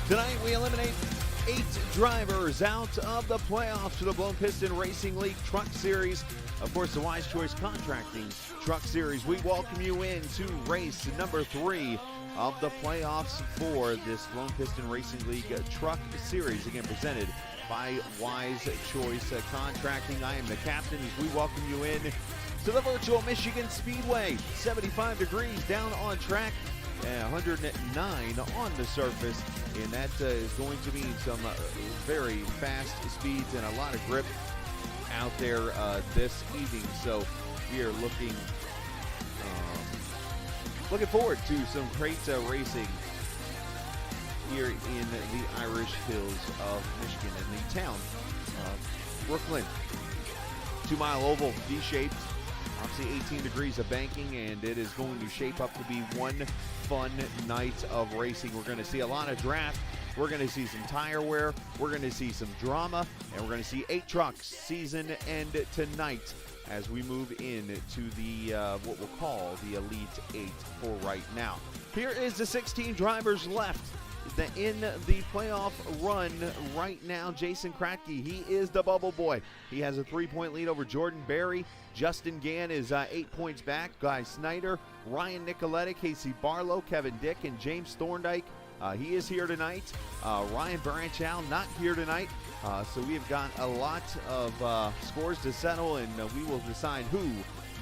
Tonight we eliminate 8 drivers out of the playoffs for the Blown Piston Racing League Truck Series. Of course, the Wise Choice Contracting Truck Series. We welcome you in to race number 3 of the playoffs for this Blown Piston Racing League Truck Series. Again, presented by Wise Choice Contracting. I am the captain as we welcome you in to the Virtual Michigan Speedway. 75 degrees down on track. 109 on the surface, and that is going to mean some very fast speeds and a lot of grip out there this evening. So we are looking forward to some great racing here in the Irish Hills of Michigan, in the town of Brooklyn. 2-mile oval, V-shaped. Obviously 18 degrees of banking, and it is going to shape up to be one fun night of racing. We're going to see a lot of draft. We're going to see some tire wear. We're going to see some drama, and we're going to see 8 trucks season end tonight as we move into the what we'll call the Elite 8 for right now. Here is the 16 drivers left in the playoff run right now. Jason Kratke, he is the bubble boy. He has a 3-point lead over Jordan Berry. Justin Gann is 8 points back. Guy Snyder, Ryan Nicoletti, Casey Barlow, Kevin Dick, and James Thorndike. He is here tonight. Ryan Branchow not here tonight. So we have got a lot of scores to settle, and we will decide who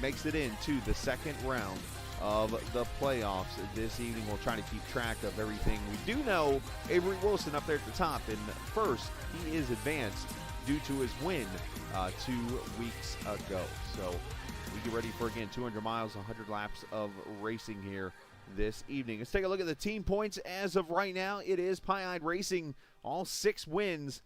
makes it into the second round of the playoffs this evening. We'll try to keep track of everything. We do know Avery Wilson up there at the top, and first he is advanced due to his win 2 weeks ago. So we get ready for, again, 200 miles, 100 laps of racing here this evening. Let's take a look at the team points as of right now. It is Pie-Eyed Racing, all 6 wins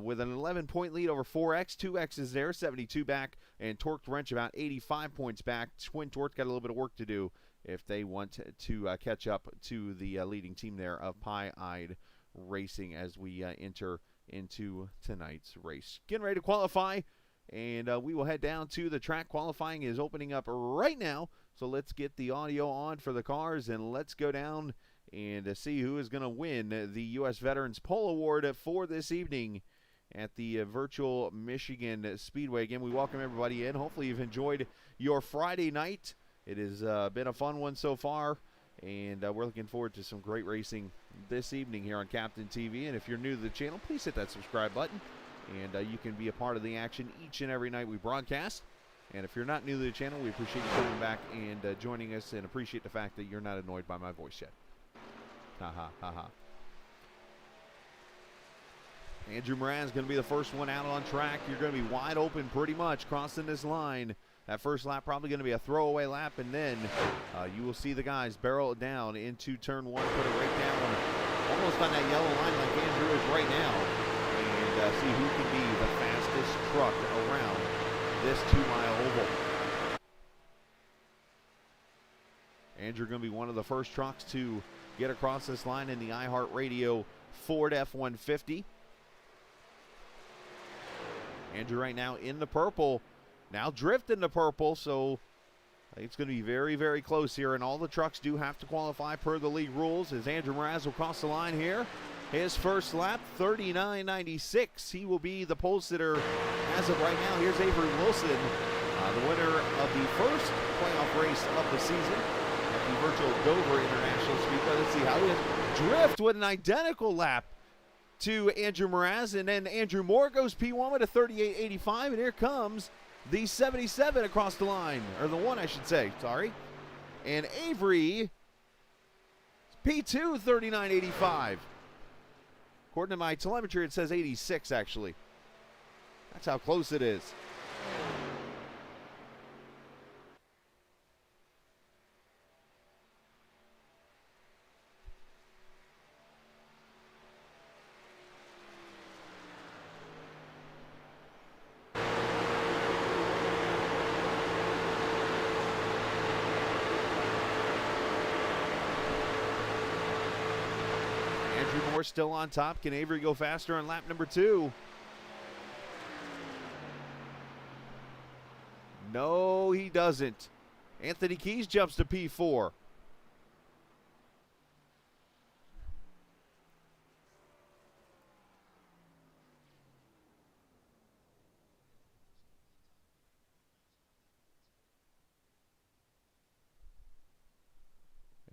with an 11-point lead over 4X. 2X is there, 72 back, and Torqued Wrench about 85 points back. Twin Torque got a little bit of work to do if they want to catch up to the leading team there of Pie-Eyed Racing as we enter into tonight's race. Getting ready to qualify, and we will head down to the track. Qualifying is opening up right now, so let's get the audio on for the cars, and let's go down and see who is going to win the U.S. Veterans Pole Award for this evening at the Virtual Michigan Speedway. Again, we welcome everybody in. Hopefully you've enjoyed your Friday night. It has been a fun one so far, and we're looking forward to some great racing this evening here on Captain TV. And if you're new to the channel, please hit that subscribe button, and you can be a part of the action each and every night we broadcast. And if you're not new to the channel, we appreciate you coming back and joining us, and appreciate the fact that you're not annoyed by my voice yet. Ha ha ha ha. Andrew Moran is going to be the first one out on track. You're going to be wide open pretty much crossing this line. That first lap probably going to be a throwaway lap, and then you will see the guys barrel it down into turn 1, put it right down almost on that yellow line like Andrew is right now, and see who can be the fastest truck around this 2-mile oval. Andrew going to be one of the first trucks to get across this line in the iHeartRadio Ford F-150. Andrew right now in the purple, now drifting the purple, so I think it's going to be very, very close here, and all the trucks do have to qualify per the league rules as Andrew Mraz will cross the line here. His first lap, 39.96. He will be the pole sitter as of right now. Here's Avery Wilson, the winner of the first playoff race of the season at the Virtual Dover International Speedway. Let's see how he is. Drift with an identical lap to Andrew Mraz, and then Andrew Moore goes P1 with a 38.85, and here comes the 77 across the line, or the 1 I should say, sorry. And Avery, P2, 39.85. According to my telemetry, it says 86 actually. That's how close it is. Moore still on top. Can Avery go faster on lap number 2? No, he doesn't. Anthony Keys jumps to P4.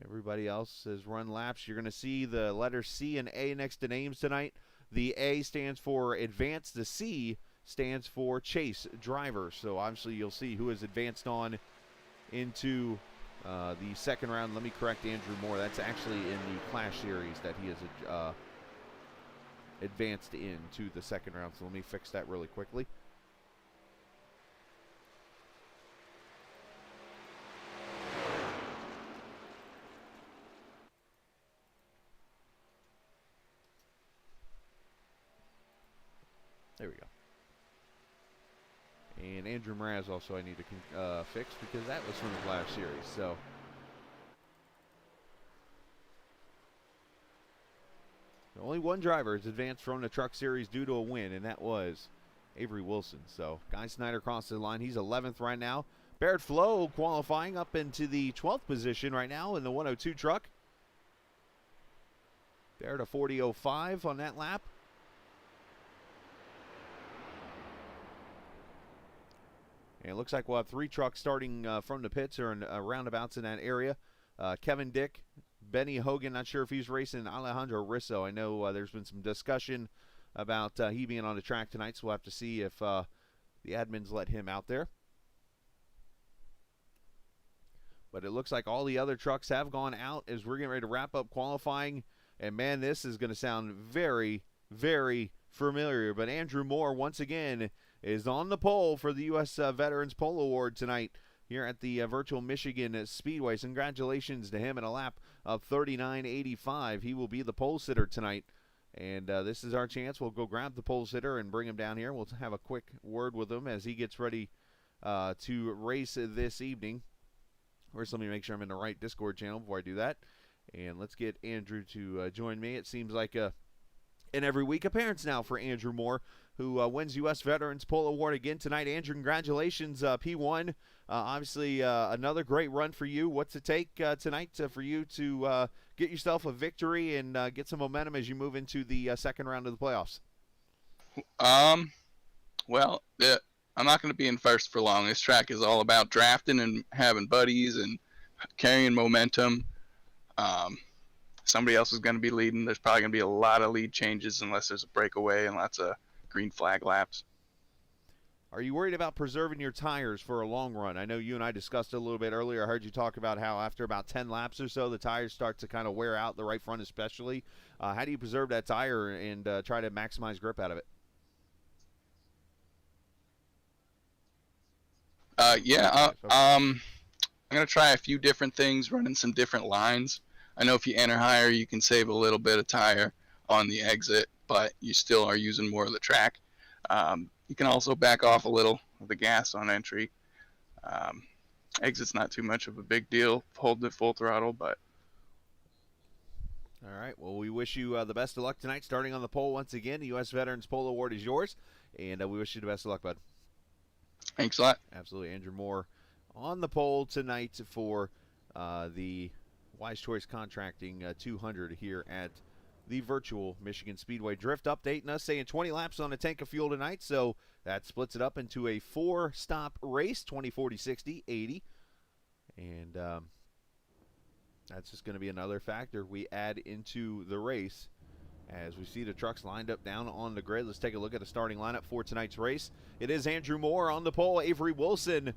Everybody else has run laps. You're going to see the letter C and A next to names tonight. The A stands for advanced. The C stands for chase driver. So obviously you'll see who has advanced on into the second round. Let me correct Andrew Moore. That's actually in the Clash Series that he has advanced into the second round. So let me fix that really quickly. There we go. And Andrew Mraz also I need to fix because that was from the last series. So only one driver has advanced from the Truck Series due to a win, and that was Avery Wilson. So Guy Snyder crosses the line. He's 11th right now. Barrett Flo qualifying up into the 12th position right now in the 102 truck. Barrett a 40.05 on that lap. And it looks like we'll have 3 trucks starting from the pits or in roundabouts in that area. Kevin Dick, Benny Hogan, not sure if he's racing, Alejandro Risso. I know there's been some discussion about he being on the track tonight, so we'll have to see if the admins let him out there. But it looks like all the other trucks have gone out as we're getting ready to wrap up qualifying. And, man, this is going to sound very, very familiar. But Andrew Moore, once again, is on the pole for the U.S. Veterans Pole Award tonight here at the Virtual Michigan Speedway. Congratulations to him in a lap of 39.85. He will be the pole sitter tonight. And this is our chance. We'll go grab the pole sitter and bring him down here. We'll have a quick word with him as he gets ready to race this evening. First, let me make sure I'm in the right Discord channel before I do that. And let's get Andrew to join me. It seems like an every week appearance now for Andrew Moore, who wins U.S. Veterans Pole Award again tonight. Andrew, congratulations, P1. Obviously, another great run for you. What's it take tonight for you to get yourself a victory and get some momentum as you move into the second round of the playoffs? Well, I'm not going to be in first for long. This track is all about drafting and having buddies and carrying momentum. Somebody else is going to be leading. There's probably going to be a lot of lead changes unless there's a breakaway and lots of green flag laps. Are you worried about preserving your tires for a long run? I know you and I discussed it a little bit earlier. I heard you talk about how after about 10 laps or so, the tires start to kind of wear out, the right front especially. How do you preserve that tire and try to maximize grip out of it? I'm going to try a few different things, running some different lines. I know if you enter higher, you can save a little bit of tire on the exit, but you still are using more of the track. You can also back off a little of the gas on entry. Exit's not too much of a big deal. Hold it full throttle, but. All right. Well, we wish you the best of luck tonight. Starting on the pole once again, the U.S. Veterans Pole Award is yours, and we wish you the best of luck, bud. Thanks a lot. Absolutely. Andrew Moore on the pole tonight for the Wise Choice Contracting 200 here at the Virtual Michigan Speedway. Drift updating us saying 20 laps on a tank of fuel tonight, so that splits it up into a 4-stop race, 20, 40, 60, 80. And that's just going to be another factor we add into the race as we see the trucks lined up down on the grid. Let's take a look at the starting lineup for tonight's race. It is Andrew Moore on the pole, Avery Wilson,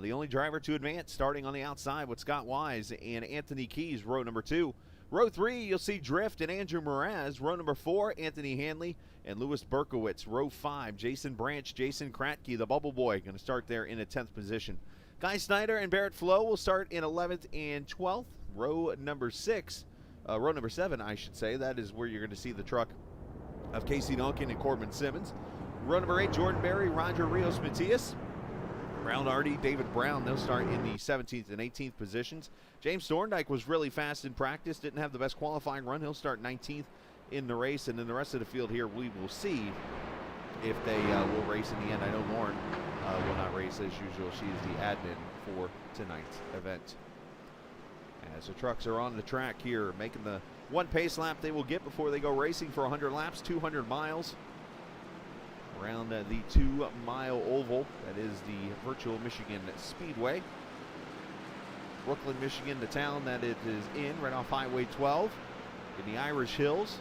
the only driver to advance, starting on the outside with Scott Wise and Anthony Keys, row number 2. Row 3, you'll see Drift and Andrew Mraz. Row number 4, Anthony Hanley and Louis Berkowitz. Row 5, Jason Branch, Jason Kratke, the Bubble Boy, going to start there in a 10th position. Guy Snyder and Barrett Flo will start in 11th and 12th. Row number 7, I should say. That is where you're going to see the truck of Casey Duncan and Corbin Simmons. Row number 8, Jordan Berry, Roger Rios Matias. Brown Hardy, David Brown, they'll start in the 17th and 18th positions. James Thorndike was really fast in practice, didn't have the best qualifying run. He'll start 19th in the race, and then the rest of the field here we will see if they will race in the end. I know Lauren will not race as usual. She is the admin for tonight's event. As the trucks are on the track here, making the one pace lap they will get before they go racing for 100 laps, 200 miles. Around the 2-mile oval, that is the Virtual Michigan Speedway. Brooklyn, Michigan, the town that it is in, right off Highway 12 in the Irish Hills.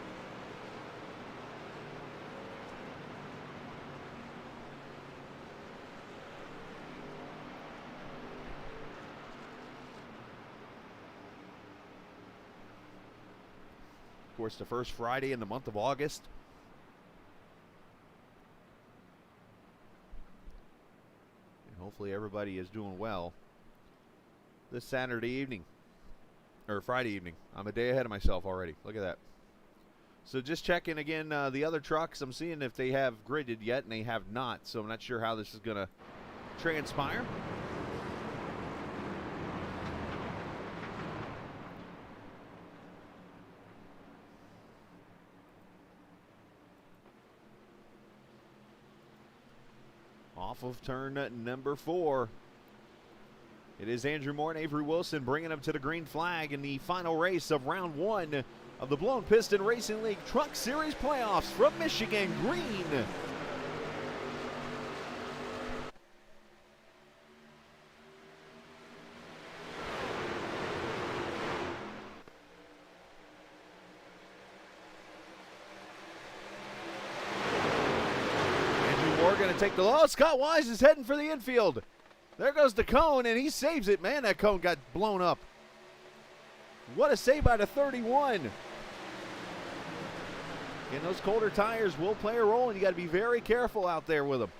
Of course, the first Friday in the month of August. Hopefully everybody is doing well this Saturday evening, or Friday evening. I'm a day ahead of myself already. Look at that. So just checking again the other trucks. I'm seeing if they have gridded yet, and they have not. So I'm not sure how this is going to transpire. Off of turn number 4. It is Andrew Moore and Avery Wilson bringing them to the green flag in the final race of round 1 of the Blown Piston Racing League Truck Series playoffs from Michigan Green. Going to take the low. Scott Wise is heading for the infield. There goes the cone, and he saves it. Man, that cone got blown up. What a save by the 31. And those colder tires will play a role, and you got to be very careful out there with them.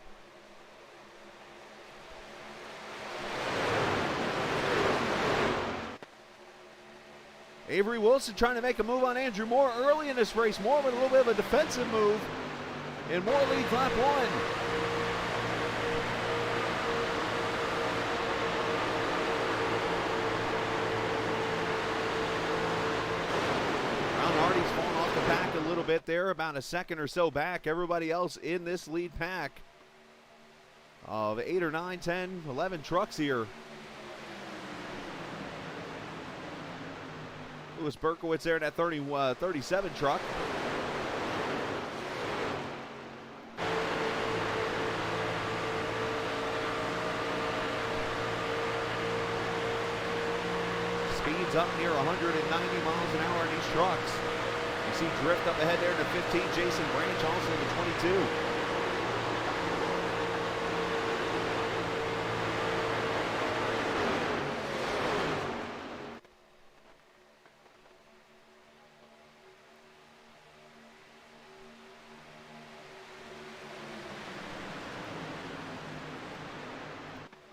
Avery Wilson trying to make a move on Andrew Moore early in this race. Moore with a little bit of a defensive move. And Moore leads lap 1. Hardy's fallen off the pack a little bit there, about a second or so back. Everybody else in this lead pack of 8 or 9, 10, 11 trucks here. Louis Berkowitz there in that 37 truck. Speeds up near 190 miles an hour in these trucks. You see Drift up ahead there to 15. Jason Branch also in the 22.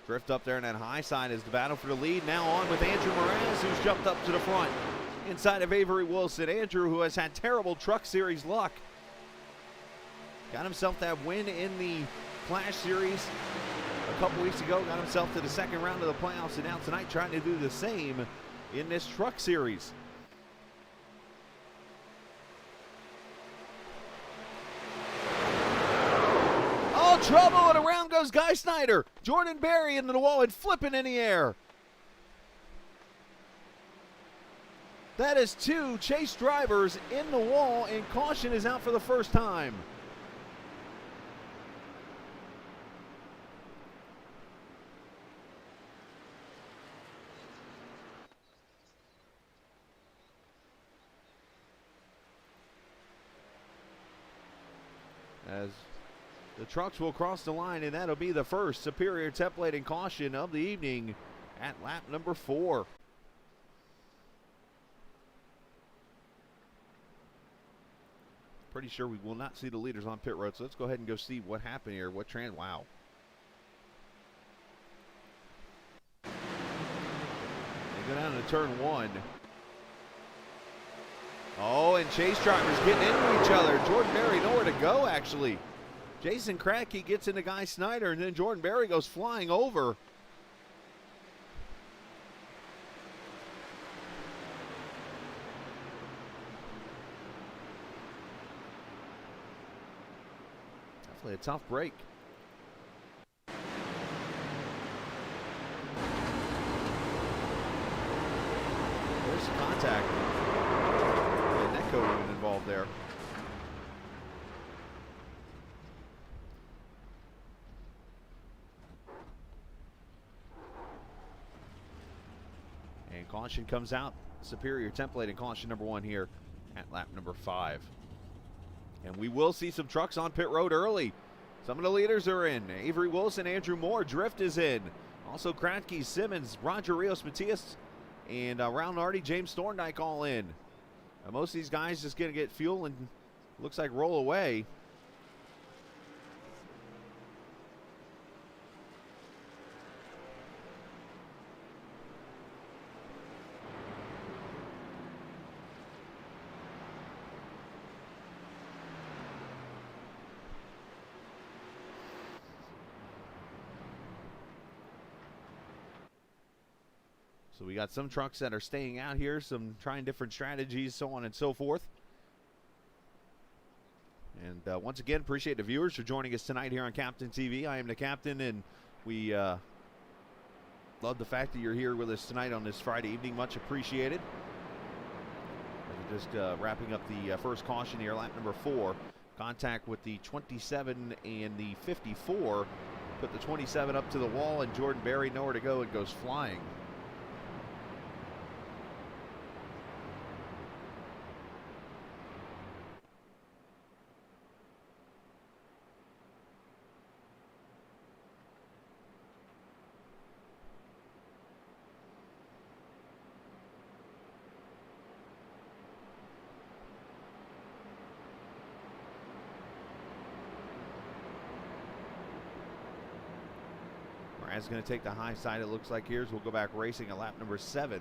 Drift up there in that high side is the battle for the lead. Now on with Andrew Mraz, who's jumped up to the front. Inside of Avery Wilson. Andrew, who has had terrible Truck Series luck. Got himself that win in the Clash Series a couple weeks ago, got himself to the second round of the playoffs, and now tonight trying to do the same in this truck series. Oh, trouble, and around goes Guy Snyder. Jordan Berry into the wall and flipping in the air. That is 2 chase drivers in the wall, and caution is out for the first time. As the trucks will cross the line, and that'll be the first Superior template and caution of the evening at lap number 4. Pretty sure we will not see the leaders on pit road, so let's go ahead and go see what happened here. Wow. They go down to turn 1. Oh, and chase drivers getting into each other. Jordan Berry nowhere to go, actually. Jason Kratky gets into Guy Snyder, and then Jordan Berry goes flying over. Definitely a tough break. There's some contact. Involved there. And caution comes out. Superior template and caution number 1 here at lap number 5. And we will see some trucks on pit road early. Some of the leaders are in. Avery Wilson, Andrew Moore, Drift is in. Also Kratky, Simmons, Roger Rios Matias, and Round Hardy, James Thorndike all in. Most of these guys just going to get fuel and looks like roll away. So we got some trucks that are staying out here, some trying different strategies, so on and so forth. And once again, appreciate the viewers for joining us tonight here on Captain TV. I am the captain, and we love the fact that you're here with us tonight on this Friday evening. Much appreciated. We're just wrapping up the first caution here, lap number 4. Contact with the 27 and the 54. Put the 27 up to the wall, and Jordan Berry nowhere to go and goes flying. Is going to take the high side, it looks like. We'll go back racing at lap number 7.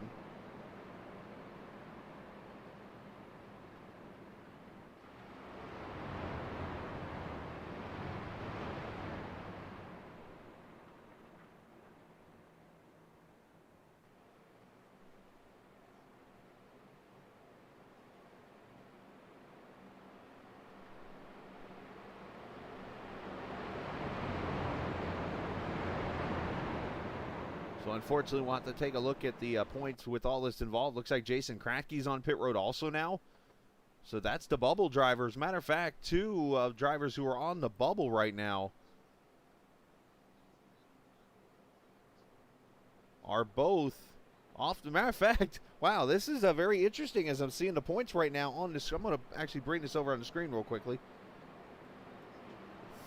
So unfortunately, we'll have to take a look at the points with all this involved. Looks like Jason Kratky's on pit road also now. So that's the bubble drivers. Matter of fact, 2 drivers who are on the bubble right now are both off. Matter of fact, wow, this is very interesting as I'm seeing the points right now on this. I'm going to actually bring this over on the screen real quickly.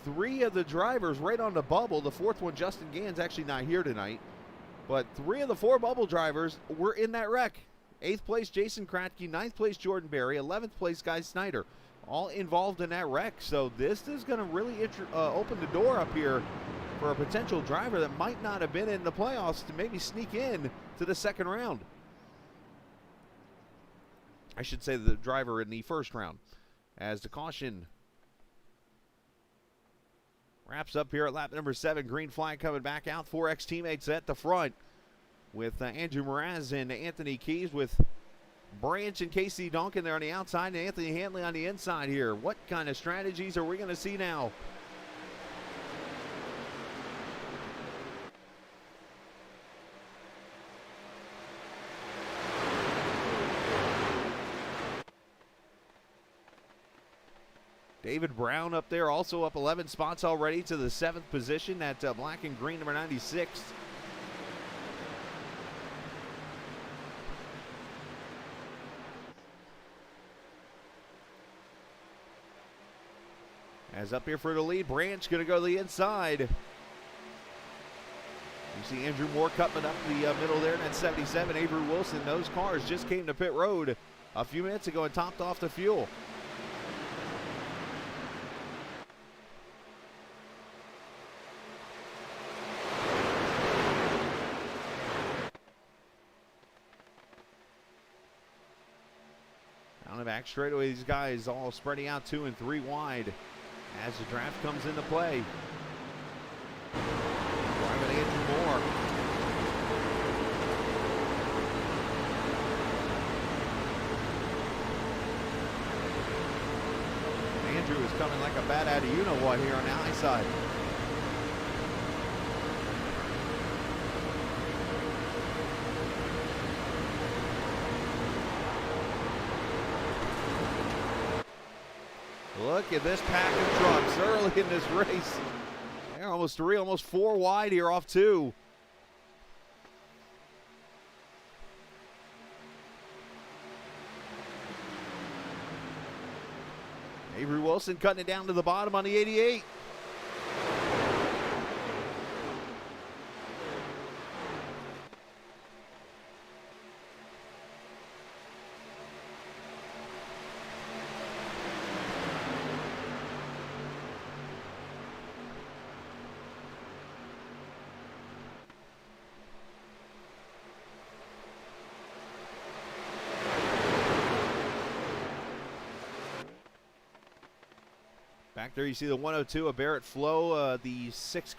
3 of the drivers right on the bubble. The 4th one, Justin Gann's, actually not here tonight. But 3 of the 4 bubble drivers were in that wreck. 8th place, Jason Kratky. 9th place, Jordan Berry. 11th place, Guy Snyder. All involved in that wreck. So this is going to really open the door up here for a potential driver that might not have been in the playoffs to maybe sneak in to the second round. I should say the driver in the first round. As the caution Wraps up here at lap number 7. Green flag coming back out. 4X teammates at the front with Andrew Mraz and Anthony Keys, with Branch and Casey Duncan there on the outside and Anthony Hanley on the inside here. What kind of strategies are we going to see now? David Brown up there, also up 11 spots already to the 7th position at black and green, number 96. As up here for the lead, Branch going to go to the inside. You see Andrew Moore cutting up the middle there in that 77. Avery Wilson, those cars just came to pit road a few minutes ago and topped off the fuel. Down the back straightaway, these guys all spreading out 2 and 3 wide as the draft comes into play. Driving Andrew Moore. Andrew is coming like a bat out of you-know-what here on the high side. Look at this pack of trucks early in this race. They're almost 3, almost 4 wide here off 2. Avery Wilson cutting it down to the bottom on the 88. Back there you see the 102 of Barrett Flo, the 6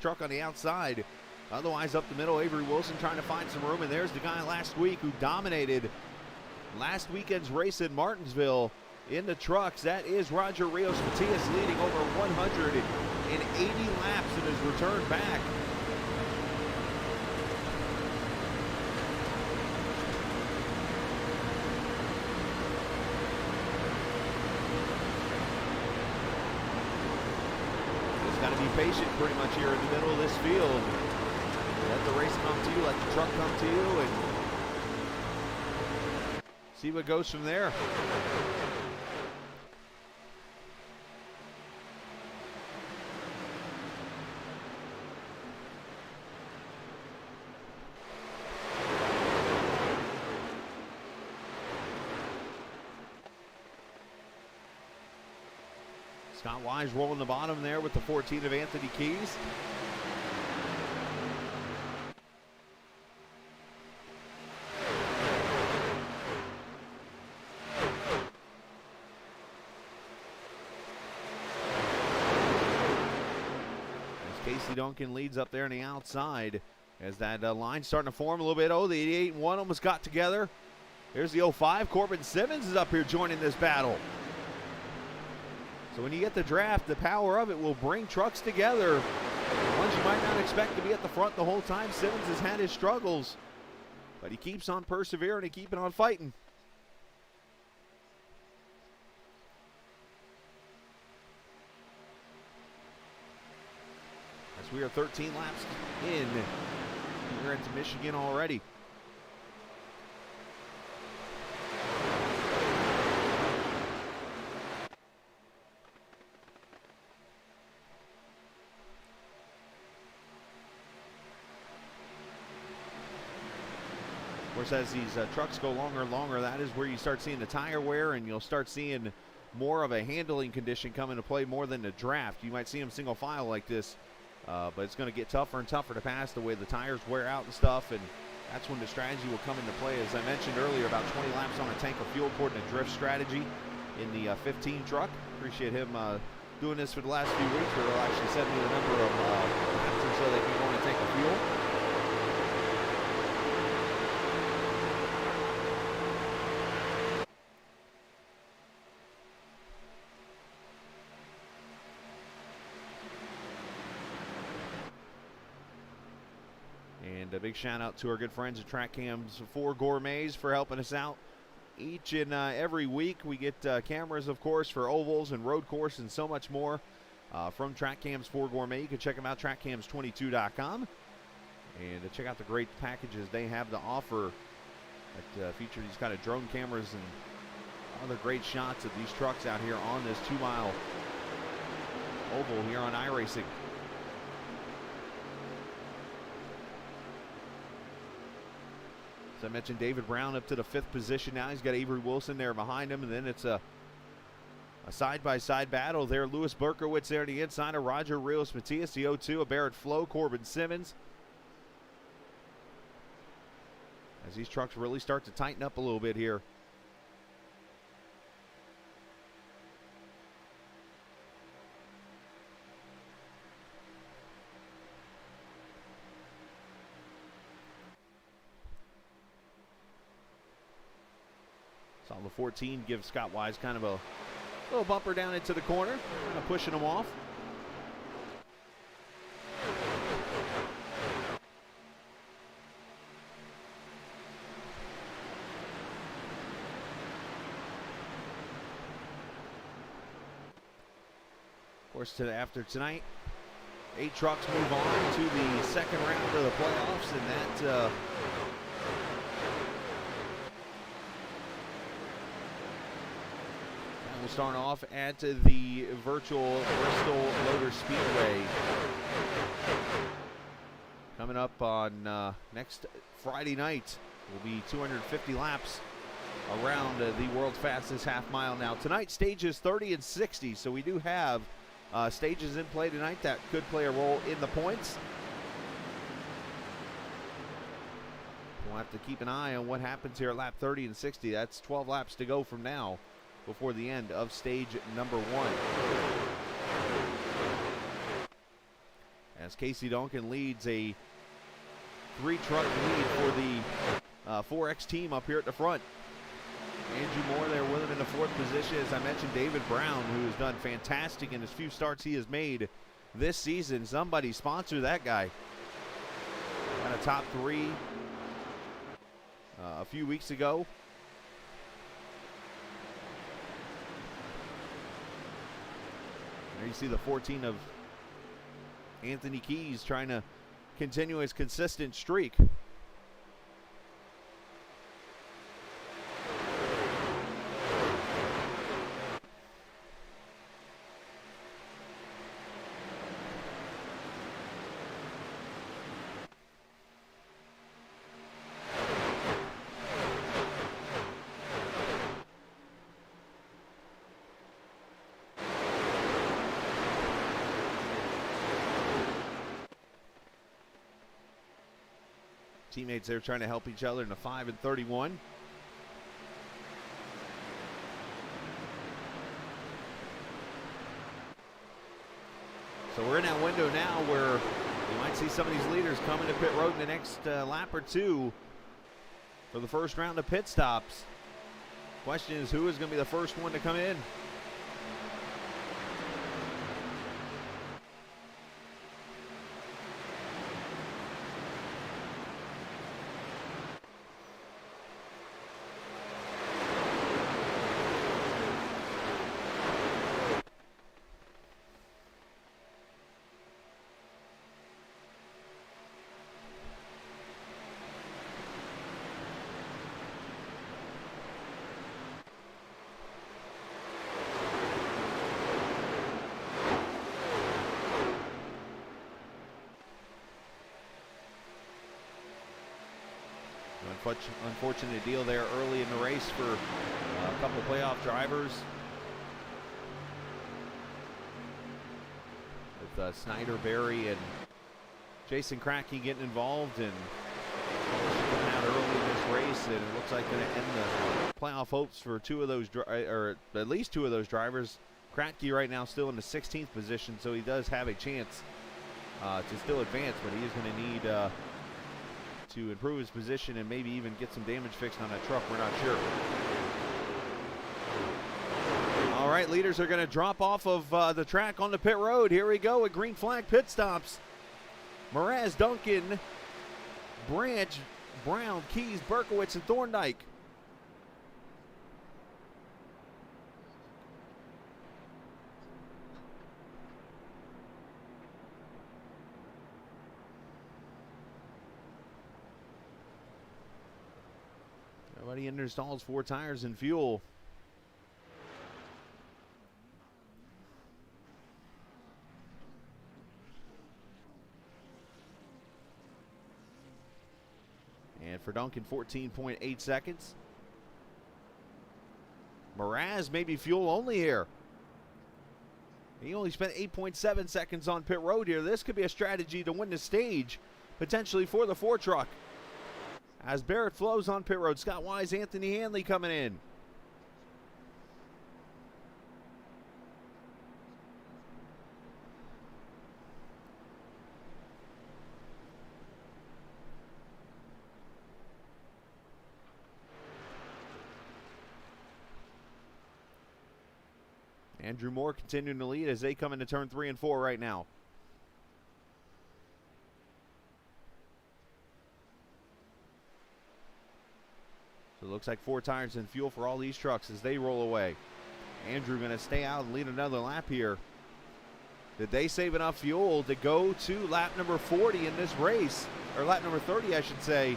truck on the outside. Otherwise up the middle, Avery Wilson trying to find some room, and there's the guy last week who dominated last weekend's race in Martinsville in the trucks. That is Roger Rios Matias, leading over 180 laps in his return back. Got to be patient pretty much here in the middle of this field. Let the race come to you, let the truck come to you, and see what goes from there. Scott Wise rolling the bottom there with the 14 of Anthony Keys. As Casey Duncan leads up there on the outside, as that line's starting to form a little bit. Oh, the 88 and 1 almost got together. Here's the 05. Corbin Simmons is up here joining this battle. So when you get the draft, the power of it will bring trucks together. Ones you might not expect to be at the front the whole time. Simmons has had his struggles, but he keeps on persevering and keeping on fighting. As we are 13 laps in, we're into Michigan already. Of course, as these trucks go longer and longer, that is where you start seeing the tire wear, and you'll start seeing more of a handling condition come into play more than the draft. You might see them single file like this, but it's going to get tougher and tougher to pass the way the tires wear out and stuff, and that's when the strategy will come into play. As I mentioned earlier, about 20 laps on a tank of fuel according to drift strategy in the 15 truck. Appreciate him doing this for the last few weeks, where they'll actually send me the number of laps or so they can go and take a fuel. And a big shout out to our good friends at Track Cams 4 Gourmets for helping us out each and every week. We get cameras, of course, for ovals and road course and so much more from Track Cams 4 Gourmet. You can check them out, trackcams22.com, and check out the great packages they have to offer that feature these kind of drone cameras and other great shots of these trucks out here on this 2-mile oval here on iRacing. As I mentioned, David Brown up to the 5th position now. He's got Avery Wilson there behind him, and then it's a side-by-side battle there. Lewis Berkowitz there on the inside of Roger Rios Matias, the 0-2, a Barrett Flo, Corbin Simmons. As these trucks really start to tighten up a little bit here. Saw the 14 give Scott Wise kind of a little bumper down into the corner, kind of pushing him off. Of course, after tonight, 8 trucks move on to the second round of the playoffs, and that we'll start off at the Virtual Bristol Motor Speedway. Coming up on next Friday night will be 250 laps around the world's fastest half mile. Now tonight stages 30 and 60, so we do have stages in play tonight that could play a role in the points. We'll have to keep an eye on what happens here at lap 30 and 60. That's 12 laps to go from now before the end of stage number 1. As Casey Duncan leads a 3-truck lead for the 4X team up here at the front. Andrew Moore there with him in the 4th position. As I mentioned, David Brown, who has done fantastic in his few starts he has made this season. Somebody sponsor that guy. Got a top 3 a few weeks ago. There you see the 14 of Anthony Keys trying to continue his consistent streak. Teammates there trying to help each other in the 5 and 31. So we're in that window now where you might see some of these leaders coming to pit road in the next lap or two for the first round of pit stops. Question is, who is going to be the first one to come in? Unfortunate deal there early in the race for a couple playoff drivers. With Snyder, Berry, and Jason Crackey getting involved, and coming out early in this race, and it looks like going to end the playoff hopes for 2 of those, or at least 2 of those drivers. Kratky right now still in the 16th position, so he does have a chance to still advance, but he is going to need to improve his position and maybe even get some damage fixed on that truck. We're not sure. All right, leaders are going to drop off of the track on the pit road. Here we go with green flag pit stops. Mraz, Duncan, Branch, Brown, Keys, Berkowitz, and Thorndike. Everybody installs 4 tires and fuel. And for Duncan, 14.8 seconds. Mraz maybe fuel only here. He only spent 8.7 seconds on pit road here. This could be a strategy to win the stage, potentially for the 4 truck. As Barrett flows on pit road, Scott Wise, Anthony Hanley coming in. Andrew Moore continuing to lead as they come into turn 3 and 4 right now. So it looks like 4 tires and fuel for all these trucks as they roll away. Andrew going to stay out and lead another lap here. Did they save enough fuel to go to lap number 40 in this race? Or lap number 30, I should say.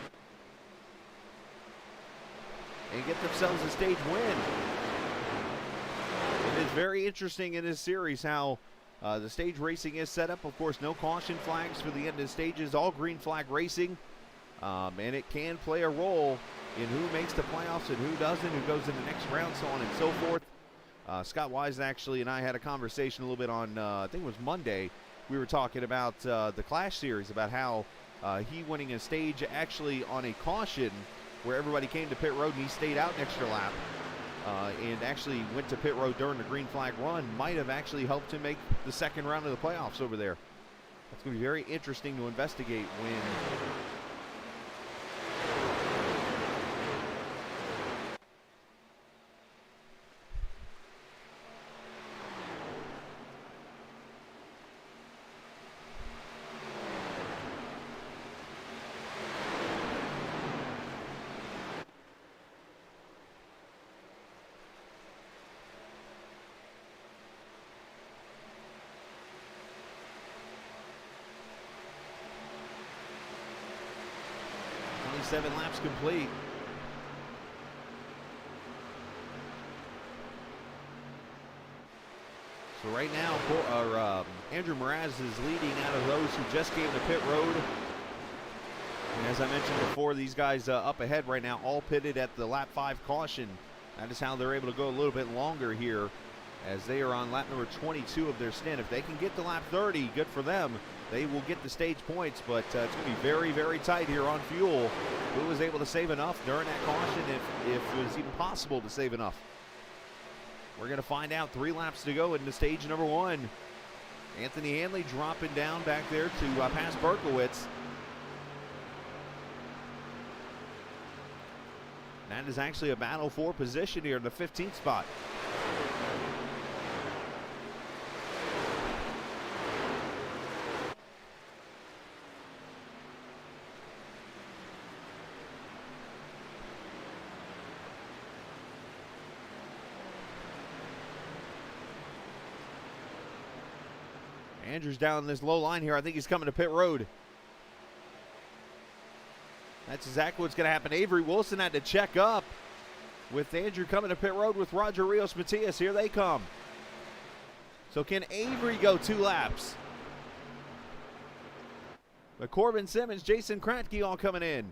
And get themselves a stage win. It is very interesting in this series how the stage racing is set up. Of course, no caution flags for the end of the stages. All green flag racing. And it can play a role in who makes the playoffs and who doesn't, who goes in the next round, so on and so forth. Scott Wise actually and I had a conversation a little bit on, I think it was Monday. We were talking about the Clash Series, about how he winning a stage actually on a caution where everybody came to pit road and he stayed out an extra lap and actually went to pit road during the green flag run might have actually helped him make the second round of the playoffs over there. That's going to be very interesting to investigate when only 7 laps complete. So right now, Andrew Mraz is leading out of those who just came to pit road. And as I mentioned before, these guys up ahead right now, all pitted at the lap 5 caution. That is how they're able to go a little bit longer here, as they are on lap number 22 of their stint. If they can get to lap 30, good for them. They will get the stage points, but it's going to be very, very tight here on fuel. Who was able to save enough during that caution, if it was even possible to save enough? We're going to find out. 3 laps to go into stage number 1. Anthony Hanley dropping down back there to pass Berkowitz. That is actually a battle for position here in the 15th spot. Andrew's down this low line here. I think he's coming to pit road. That's exactly what's going to happen. Avery Wilson had to check up with Andrew coming to pit road with Roger Rios Matias. Here they come. So can Avery go 2 laps? But Corbin Simmons, Jason Kratky all coming in.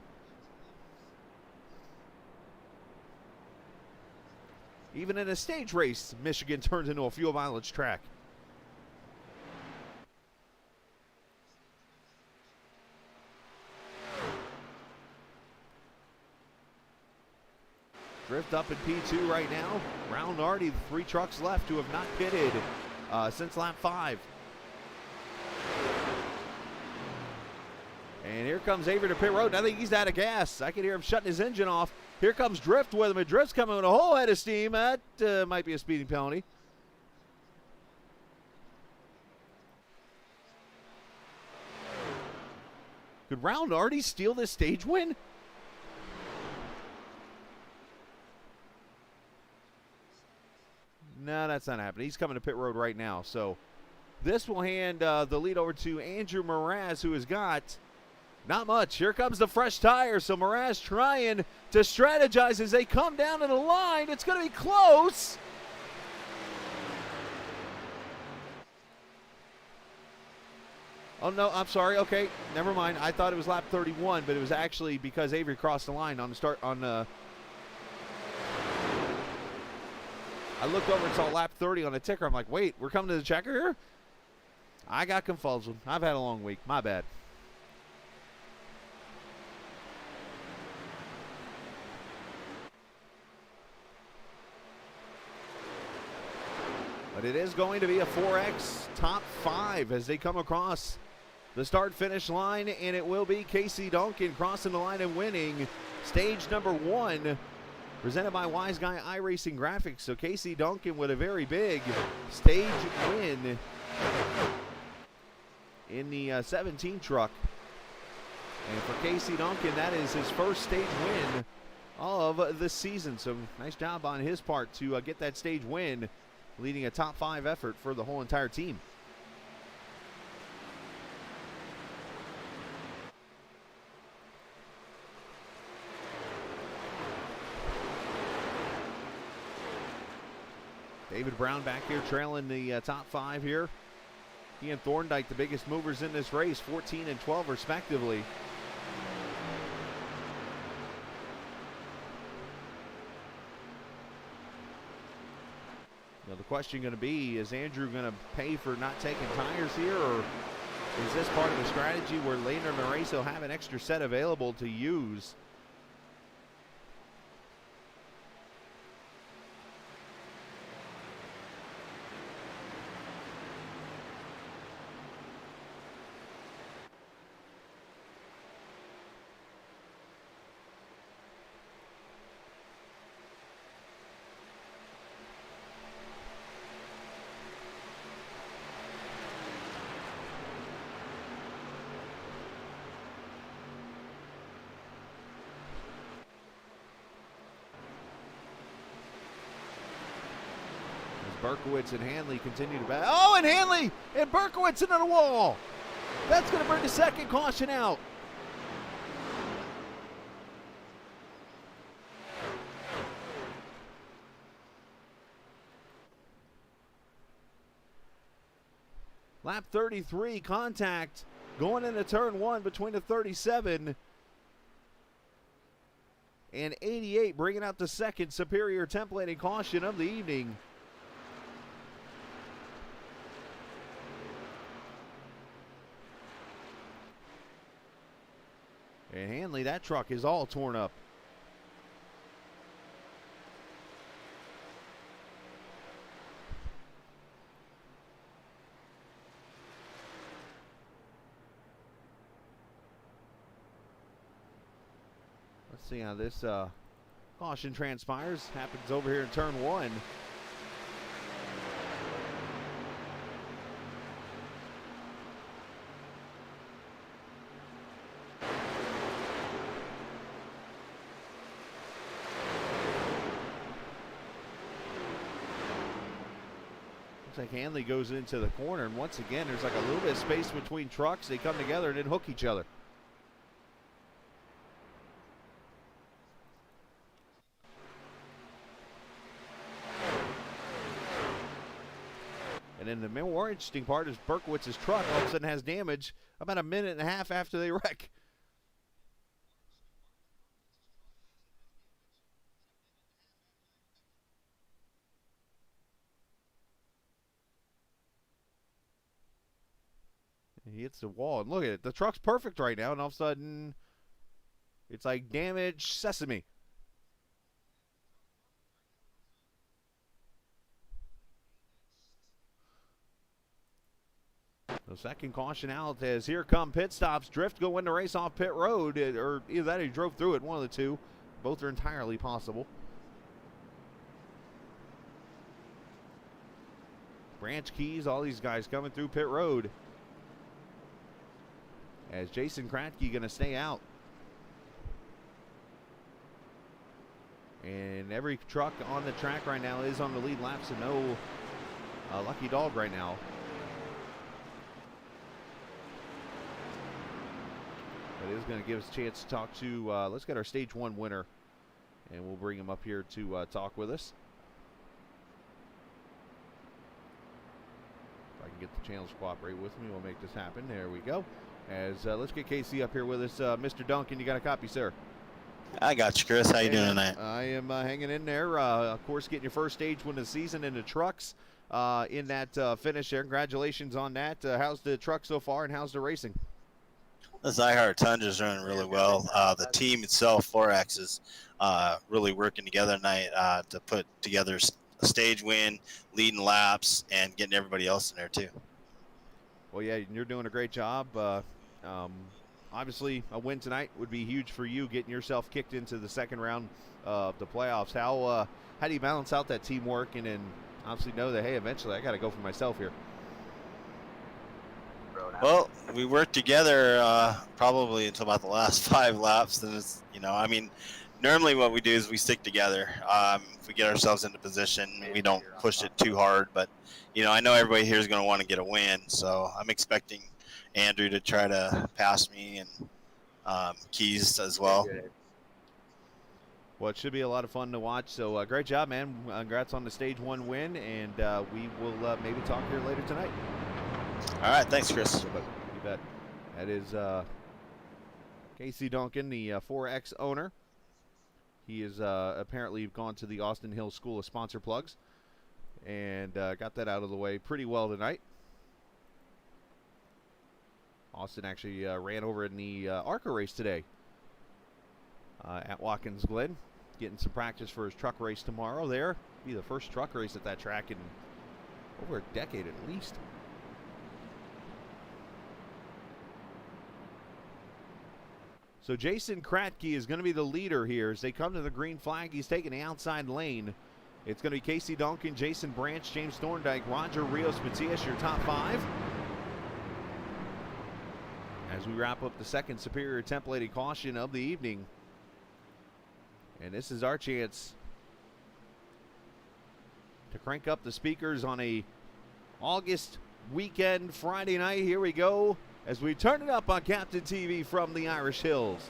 Even in a stage race, Michigan turns into a fuel mileage track. Drift up in P2 right now. Round already 3 trucks left who have not pitted since lap 5. And here comes Avery to pit road. I think he's out of gas. I can hear him shutting his engine off. Here comes Drift with him, and Drift's coming with a whole head of steam. That might be a speeding penalty. Could Round already steal this stage win? No, that's not happening. He's coming to pit road right now. So this will hand the lead over to Andrew Mraz, who has got not much. Here comes the fresh tire. So Mraz trying to strategize as they come down to the line. It's going to be close. Oh, no, I'm sorry. Okay, never mind. I thought it was lap 31, but it was actually because Avery crossed the line on the start on the... I looked over and saw lap 30 on the ticker. I'm like, wait, we're coming to the checker here? I got confused. I've had a long week. My bad. But it is going to be a 4X top 5 as they come across the start-finish line, and it will be Casey Duncan crossing the line and winning stage number 1, presented by Wise Guy iRacing Graphics. So Casey Duncan with a very big stage win in the 17 truck. And for Casey Duncan, that is his first stage win of the season. So nice job on his part to get that stage win, leading a top 5 effort for the whole entire team. David Brown back here trailing the top 5 here. He and Thorndike, the biggest movers in this race, 14 and 12 respectively. Now the question going to be, is Andrew going to pay for not taking tires here, or is this part of the strategy where later in the race he'll have an extra set available to use? Berkowitz and Hanley continue to battle. Oh, and Hanley and Berkowitz into the wall. That's going to bring the second caution out. Lap 33, contact going into turn 1 between the 37 and 88, bringing out the second superior templating caution of the evening. And Hanley, that truck is all torn up. Let's see how this caution transpires. Happens over here in turn 1. Looks like Hanley goes into the corner, and once again, there's like a little bit of space between trucks. They come together and then hook each other. And then the more interesting part is Berkowitz's truck all of a sudden has damage about a minute and a half after they wreck. He hits the wall, and look at it. The truck's perfect right now, and all of a sudden, it's like damaged sesame. So second caution out as here come pit stops. Drift go win the race off pit road, or either that or he drove through it, one of the two. Both are entirely possible. Branch Keys, all these guys coming through pit road. As Jason Kratke going to stay out. And every truck on the track right now is on the lead lap, so no lucky dog right now. But it is going to give us a chance to talk to, let's get our stage 1 winner, and we'll bring him up here to talk with us. If I can get the channels to cooperate with me, we'll make this happen. There we go. As let's get Casey up here with us. Mr. Duncan, you got a copy, sir? I got you, Chris. How you doing tonight? I am hanging in there. Of course, getting your first stage win of the season in the trucks in that finish there. Congratulations on that. How's the truck so far, and how's the racing? This iHeart Tundra is running really well. The team itself, 4X, is really working together tonight to put together a stage win, leading laps, and getting everybody else in there too. Well, yeah, you're doing a great job. Obviously, a win tonight would be huge for you, getting yourself kicked into the second round of the playoffs. How do you balance out that teamwork and then obviously know that, hey, eventually I got to go for myself here? Well, we worked together probably until about the last 5 laps. And it's, I mean, normally what we do is we stick together. If we get ourselves into position, we don't push it too hard. But, I know everybody here is going to want to get a win. So I'm expecting Andrew to try to pass me and Keys as well. Well, it should be a lot of fun to watch. So great job, man. Congrats on the stage 1 win, and we will maybe talk here later tonight. All right, thanks, Chris. You bet. That is Casey Duncan, the 4X owner. He is apparently gone to the Austin Hills School of Sponsor Plugs and got that out of the way pretty well tonight. Austin actually ran over in the ARCA race today at Watkins Glen, getting some practice for his truck race tomorrow there. Be the first truck race at that track in over a decade at least. So Jason Kratke is going to be the leader here as they come to the green flag. He's taking the outside lane. It's going to be Casey Duncan, Jason Branch, James Thorndike, Roger, Rios Matias, your top 5. As we wrap up the second superior templated caution of the evening. And this is our chance to crank up the speakers on a August weekend Friday night. Here we go as we turn it up on Captain TV from the Irish Hills.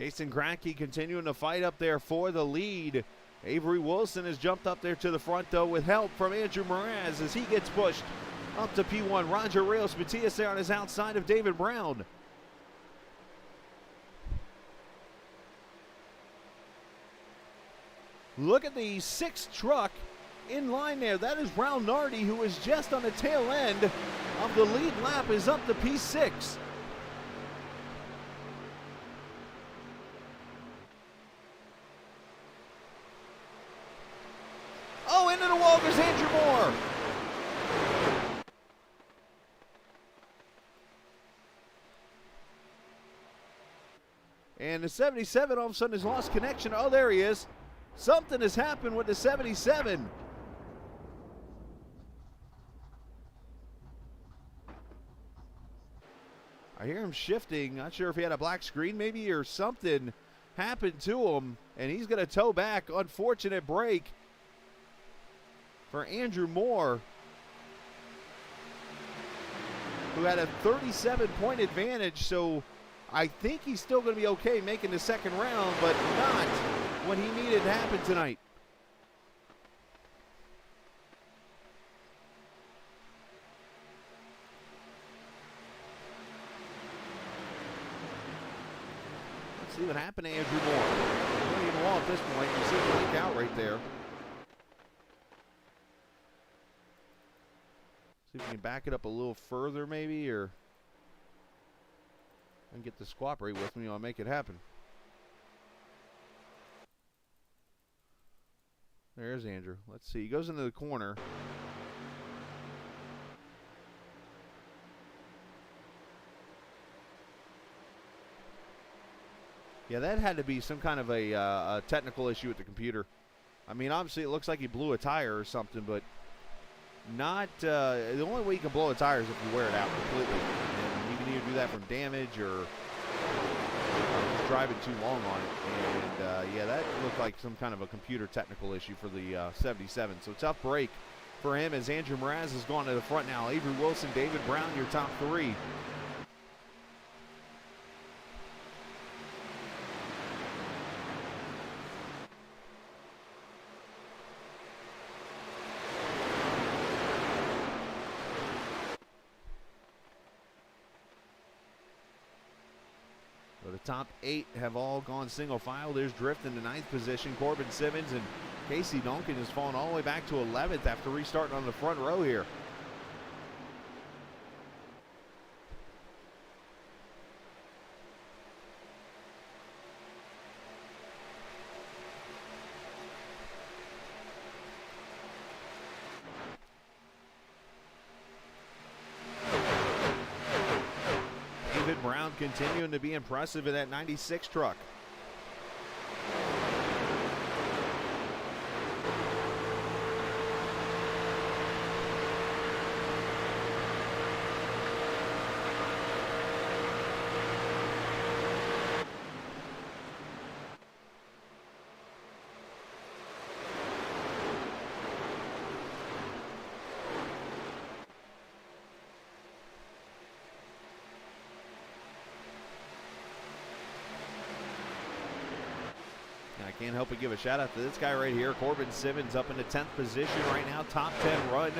Jason Kratke continuing to fight up there for the lead. Avery Wilson has jumped up there to the front, though, with help from Andrew Mraz as he gets pushed up to P1. Roger Rios Matias there on his outside of David Brown. Look at the 6th truck in line there. That is Brown Nardi, who is just on the tail end of the lead lap, is up to P6. Oh, into the wall goes Andrew Moore. And the 77 all of a sudden has lost connection. Oh, there he is. Something has happened with the 77. I hear him shifting. Not sure if he had a black screen maybe or something happened to him. And he's going to tow back. Unfortunate break for Andrew Moore, who had a 37-point advantage. So I think he's still going to be okay making the second round, but not what he needed to happen tonight. Let's see what happened to Andrew Moore. He's not even wall at this point. You see him leak out right there. See if we can back it up a little further maybe, or I can get the squat rate with me. I'll make it happen. There's Andrew. Let's see. He goes into the corner. Yeah, that had to be some kind of a technical issue with the computer. I mean, obviously it looks like he blew a tire or something, but not the only way you can blow a tire is if you wear it out completely. And you can either do that from damage or just driving too long on it. And yeah, that looked like some kind of a computer technical issue for the 77. So tough break for him as Andrew Mraz has gone to the front now. Avery Wilson, David Brown, your top three. So the top 8 have all gone single file. There's Drift in the 9th position. Corbin Simmons and Casey Duncan has fallen all the way back to 11th after restarting on the front row here. David Brown continuing to be impressive in that 96 truck. I can't help but give a shout out to this guy right here, Corbin Simmons, up in the 10th position right now. Top 10 run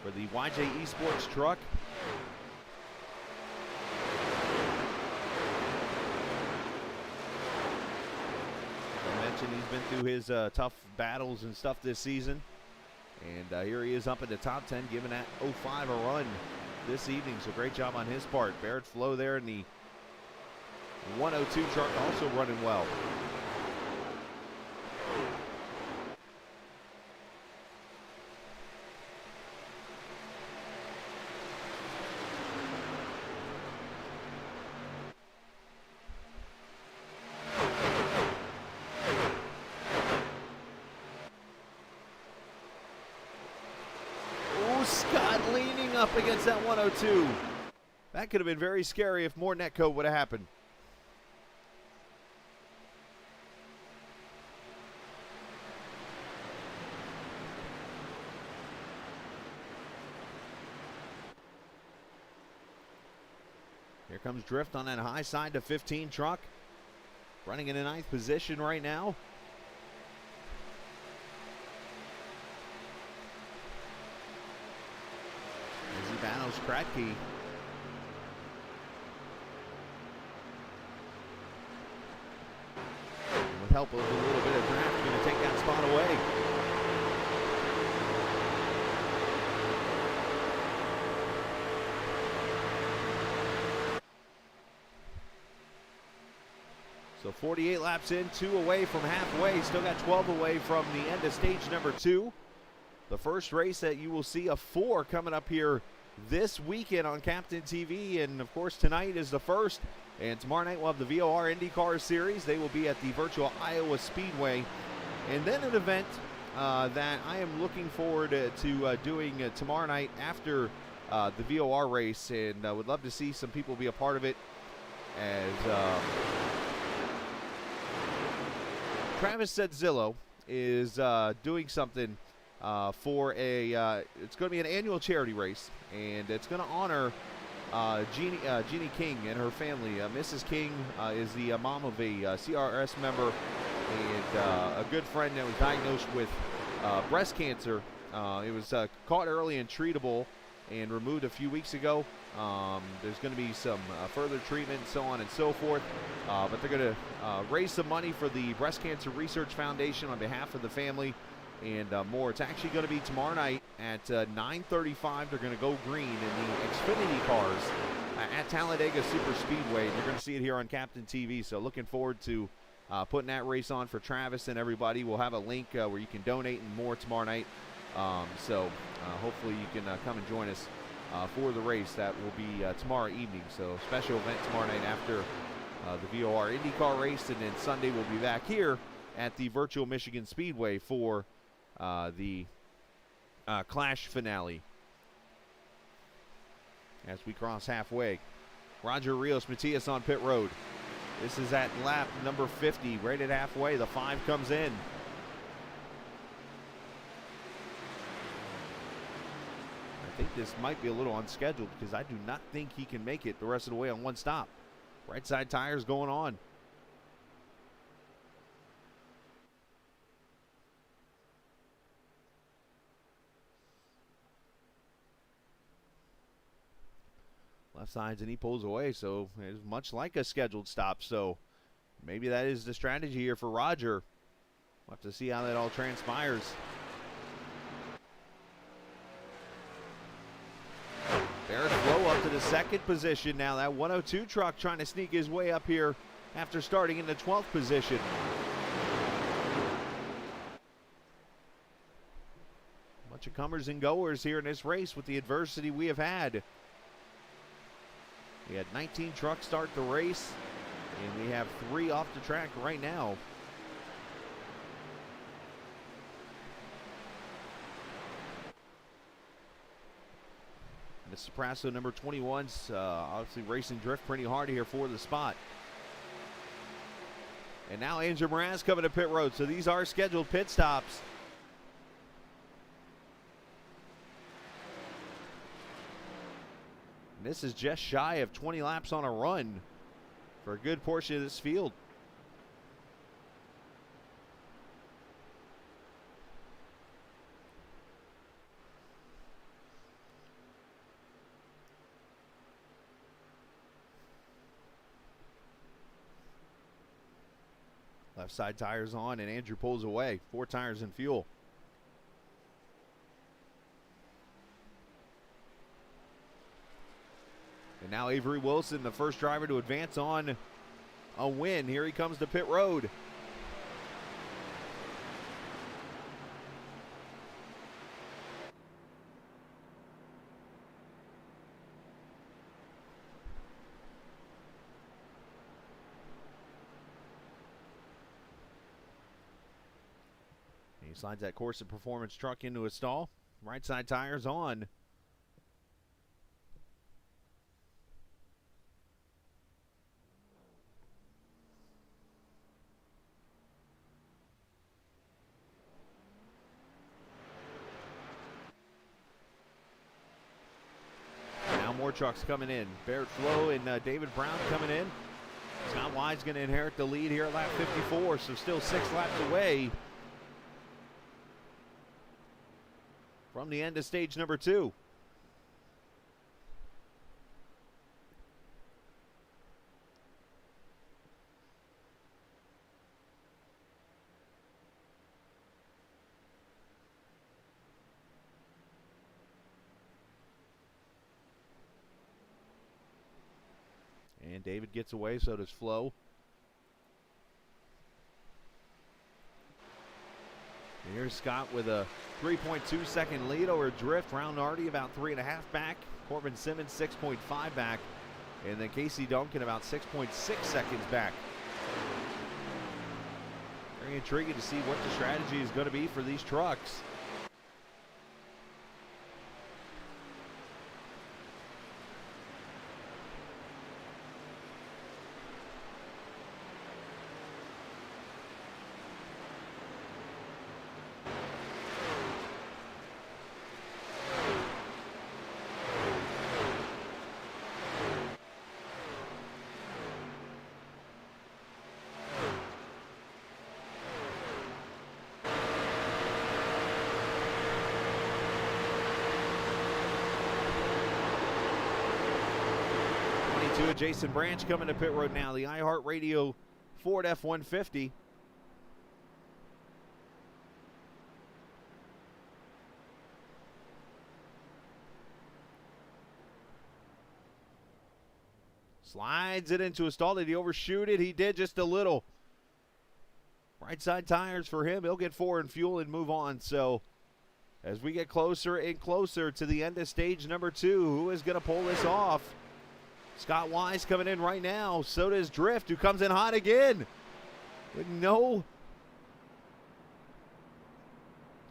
for the YJ Esports truck. I mentioned he's been through his tough battles and stuff this season. And here he is up in the top 10, giving that 05 a run this evening. So great job on his part. Barrett Flo there in the 102 truck also running well. Scott leaning up against that 102. That could have been very scary if more netcode would have happened. Here comes Drift on that high side to 15 truck. running in the 9th position right now. As he battles Kratky. With help of a little bit of draft, going to take that spot away. So 48 laps in, 2 away from halfway. Still got 12 away from the end of stage number 2. The first race that you will see of 4 coming up here this weekend on Captain TV. And of course tonight is the first. And tomorrow night we'll have the VOR IndyCar Series. They will be at the Virtual Iowa Speedway. And then an event that I am looking forward to doing tomorrow night after the VOR race. And I would love to see some people be a part of it, as Travis Sedzillo is doing something for it's going to be an annual charity race, and it's going to honor Jeannie King and her family. Mrs. King is the mom of a CRS member and a good friend that was diagnosed with breast cancer. It was caught early and treatable and removed a few weeks ago. There's going to be some further treatment and so on and so forth, but they're going to raise some money for the Breast Cancer Research Foundation on behalf of the family and more. It's actually going to be tomorrow night at 9:35. They're going to go green in the Xfinity cars at Talladega Super Speedway. You're going to see it here on Captain TV, so looking forward to putting that race on for Travis and everybody. We'll have a link where you can donate and more tomorrow night, so hopefully you can come and join us for the race. That will be tomorrow evening, so special event tomorrow night after the VOR IndyCar race, and then Sunday we'll be back here at the Virtual Michigan Speedway for the Clash finale. As we cross halfway, Roger Rios Matias on pit road. This is at lap number 50, right at halfway. The 5 comes in. I think this might be a little unscheduled because I do not think he can make it the rest of the way on one stop. Right side tires going on. Left sides and he pulls away, so it's much like a scheduled stop. So maybe that is the strategy here for Roger. We'll have to see how that all transpires. Barrett Flo up to the 2nd position now. That 102 truck trying to sneak his way up here after starting in the 12th position. Bunch of comers and goers here in this race with the adversity we have had. We had 19 trucks start the race, and we have 3 off the track right now. Mr. Prasso, number 21's obviously racing drift pretty hard here for the spot. And now Andrew Moraz coming to pit road, so these are scheduled pit stops. And this is just shy of 20 laps on a run for a good portion of this field. Left side tires on, and Andrew pulls away. 4 tires and fuel. And now Avery Wilson, the first driver to advance on a win. Here he comes to pit road. He slides that Corsa Performance truck into a stall. Right side tires on. Now more trucks coming in. Barrett Flo and David Brown coming in. Scott Wise going to inherit the lead here at lap 54, so still 6 laps away from the end of stage number 2. And David gets away, so does Flo. And here's Scott with a 3.2 second lead over Drift. Round Nardi about 3.5 back. Corbin Simmons 6.5 back. And then Casey Duncan about 6.6 seconds back. Very intriguing to see what the strategy is going to be for these trucks. Jason Branch coming to pit road now, the iHeartRadio Ford F-150. Slides it into a stall. Did he overshoot it? He did, just a little. Right side tires for him. He'll get 4 in fuel and move on. So as we get closer and closer to the end of stage number 2, who is going to pull this off? Scott Wise coming in right now. So does Drift, who comes in hot again. With no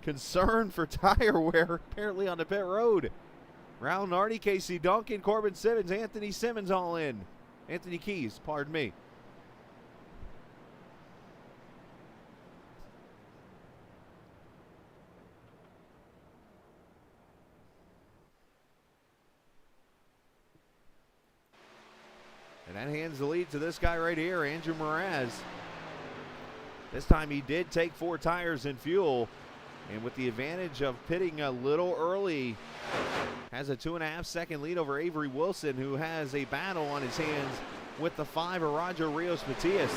concern for tire wear, apparently, on the pit road. Round Nardi, Casey Duncan, Corbin Simmons, Anthony Simmons all in. Anthony Keys, pardon me. And that hands the lead to this guy right here, Andrew Mraz. This time he did take 4 tires and fuel. And with the advantage of pitting a little early, has a 2.5 second lead over Avery Wilson, who has a battle on his hands with the 5 of Roger Rios Matias.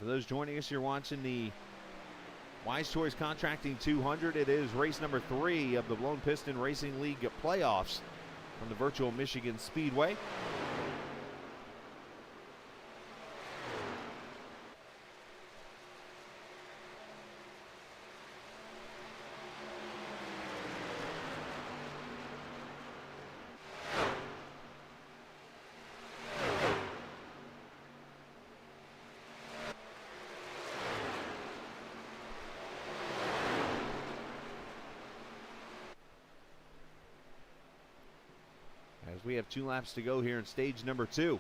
For those joining us, you're watching the Wise Choice Contracting 200. It is race number 3 of the Blown Piston Racing League playoffs from the Virtual Michigan Speedway. As we have 2 laps to go here in stage number 2.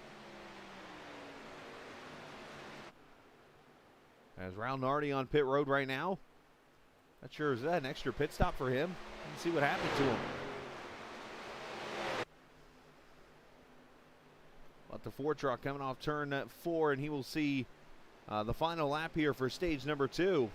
As Round Nardi on pit road right now. Not sure, is that an extra pit stop for him? Let's see what happened to him. But the 4 truck coming off turn 4, and he will see the final lap here for stage number 2.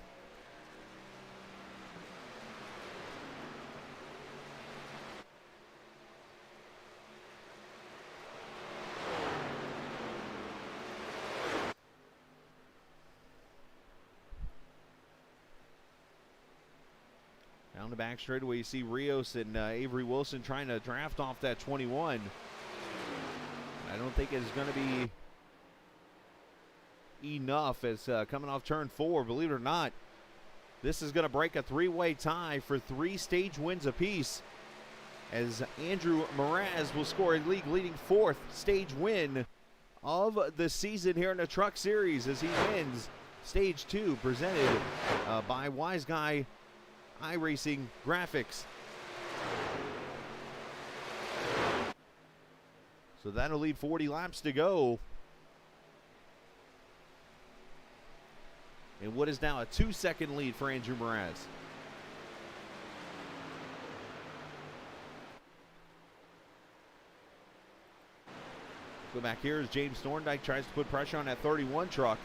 Down the back straightaway, you see Rios and Avery Wilson trying to draft off that 21. I don't think it's going to be enough, as coming off turn 4, believe it or not, this is going to break a 3-way tie for 3 stage wins apiece, as Andrew Mraz will score a league-leading 4th stage win of the season here in the Truck Series, as he wins stage 2, presented by Wise Guy iRacing Graphics. So that'll leave 40 laps to go. And what is now a 2-second lead for Andrew Mraz. Go back here as James Thorndike tries to put pressure on that 31 truck.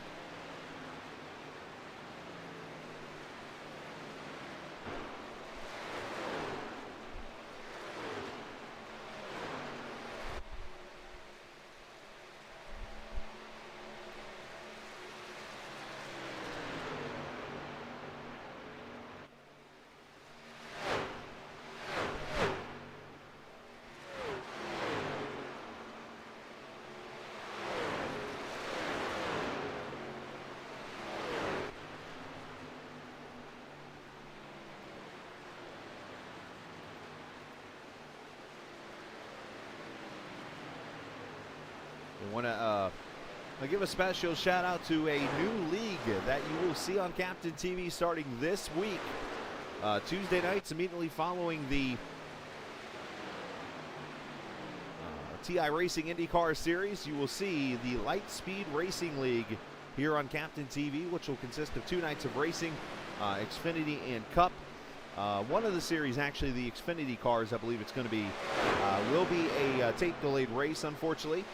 We want to give a special shout out to a new league that you will see on Captain TV starting this week. Tuesday nights, immediately following the iRacing IndyCar Series, you will see the Light Speed Racing League here on Captain TV, which will consist of 2 nights of racing, Xfinity and Cup. One of the series, actually the Xfinity cars, I believe it's going to be, will be a tape-delayed race, unfortunately.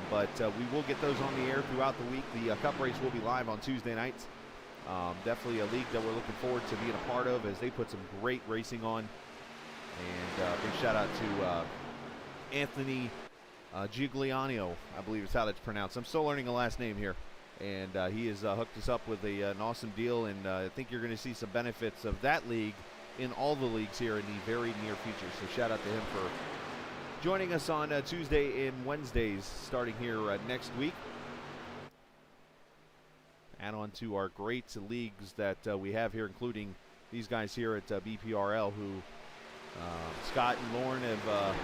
But we will get those on the air throughout the week. The Cup race will be live on Tuesday nights. Definitely a league that we're looking forward to being a part of, as they put some great racing on. And big shout out to Anthony Giuliano, I believe is how that's pronounced. I'm still learning a last name here. And he has hooked us up with an awesome deal. And I think you're going to see some benefits of that league in all the leagues here in the very near future. So shout out to him for joining us on Tuesday and Wednesdays starting here next week. Add on to our great leagues that we have here, including these guys here at BPRL, who Scott and Lauren have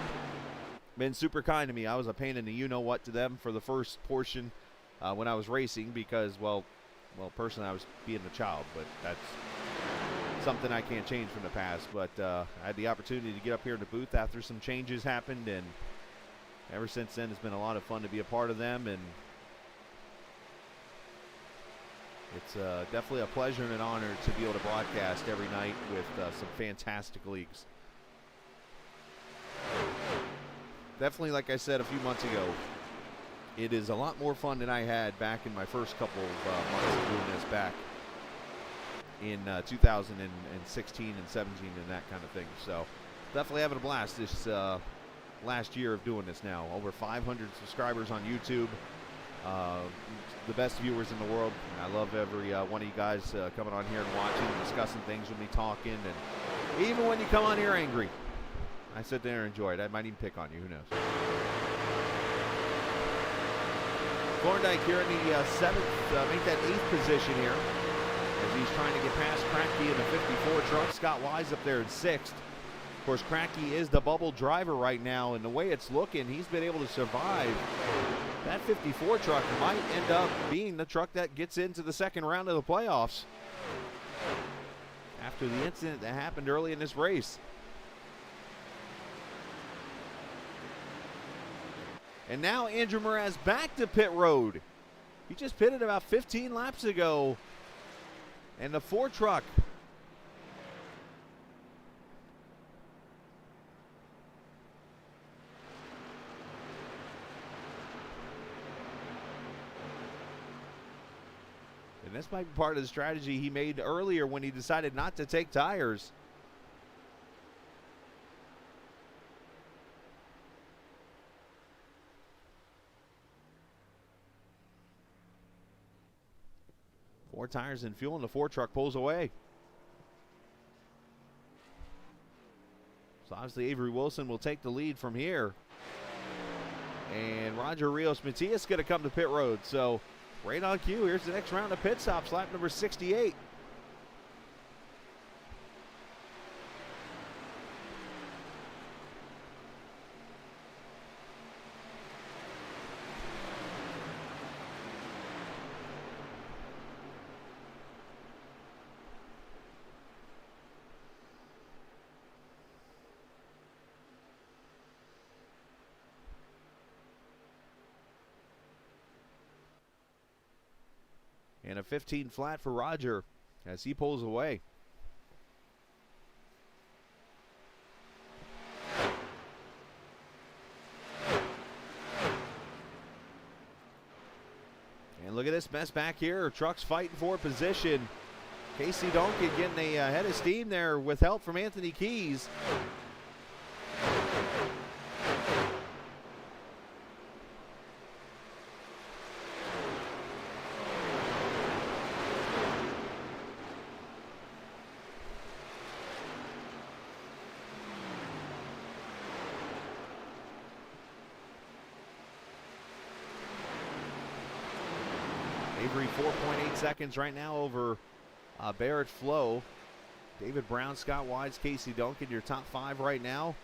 been super kind to me. I was a pain in the you-know-what to them for the first portion when I was racing because, well, personally I was being a child, but that's something I can't change from the past. But I had the opportunity to get up here in the booth after some changes happened, and ever since then it's been a lot of fun to be a part of them, and it's definitely a pleasure and an honor to be able to broadcast every night with some fantastic leagues. Definitely, like I said a few months ago, it is a lot more fun than I had back in my first couple of months of doing this back in 2016 and 17 and that kind of thing. So definitely having a blast this last year of doing this now. Over 500 subscribers on YouTube. The best viewers in the world. I love every one of you guys coming on here and watching and discussing things with me, talking, and even when you come on here angry, I sit there and enjoy it. I might even pick on you, who knows. Thorndike here in the 7th, make that 8th position here as he's trying to get past Cracky in the 54 truck. Scott Wise up there in 6th. Of course, Cracky is the bubble driver right now, and the way it's looking, he's been able to survive. That 54 truck might end up being the truck that gets into the second round of the playoffs after the incident that happened early in this race. And now Andrew Mraz back to pit road. He just pitted about 15 laps ago. And the 4 truck and this might be part of the strategy he made earlier when he decided not to take tires. Four tires and fuel, and the 4 truck pulls away. So obviously Avery Wilson will take the lead from here. And Roger Rios Matias going to come to pit road. So right on cue, here's the next round of pit stops, lap number 68. And a 15 flat for Roger as he pulls away. mess back here. Trucks fighting for position. Casey Duncan getting a head of steam there with help from Anthony Keys. Avery 4.8 seconds right now over Barrett Flo. David Brown, Scott Wise, Casey Duncan, your top 5 right now.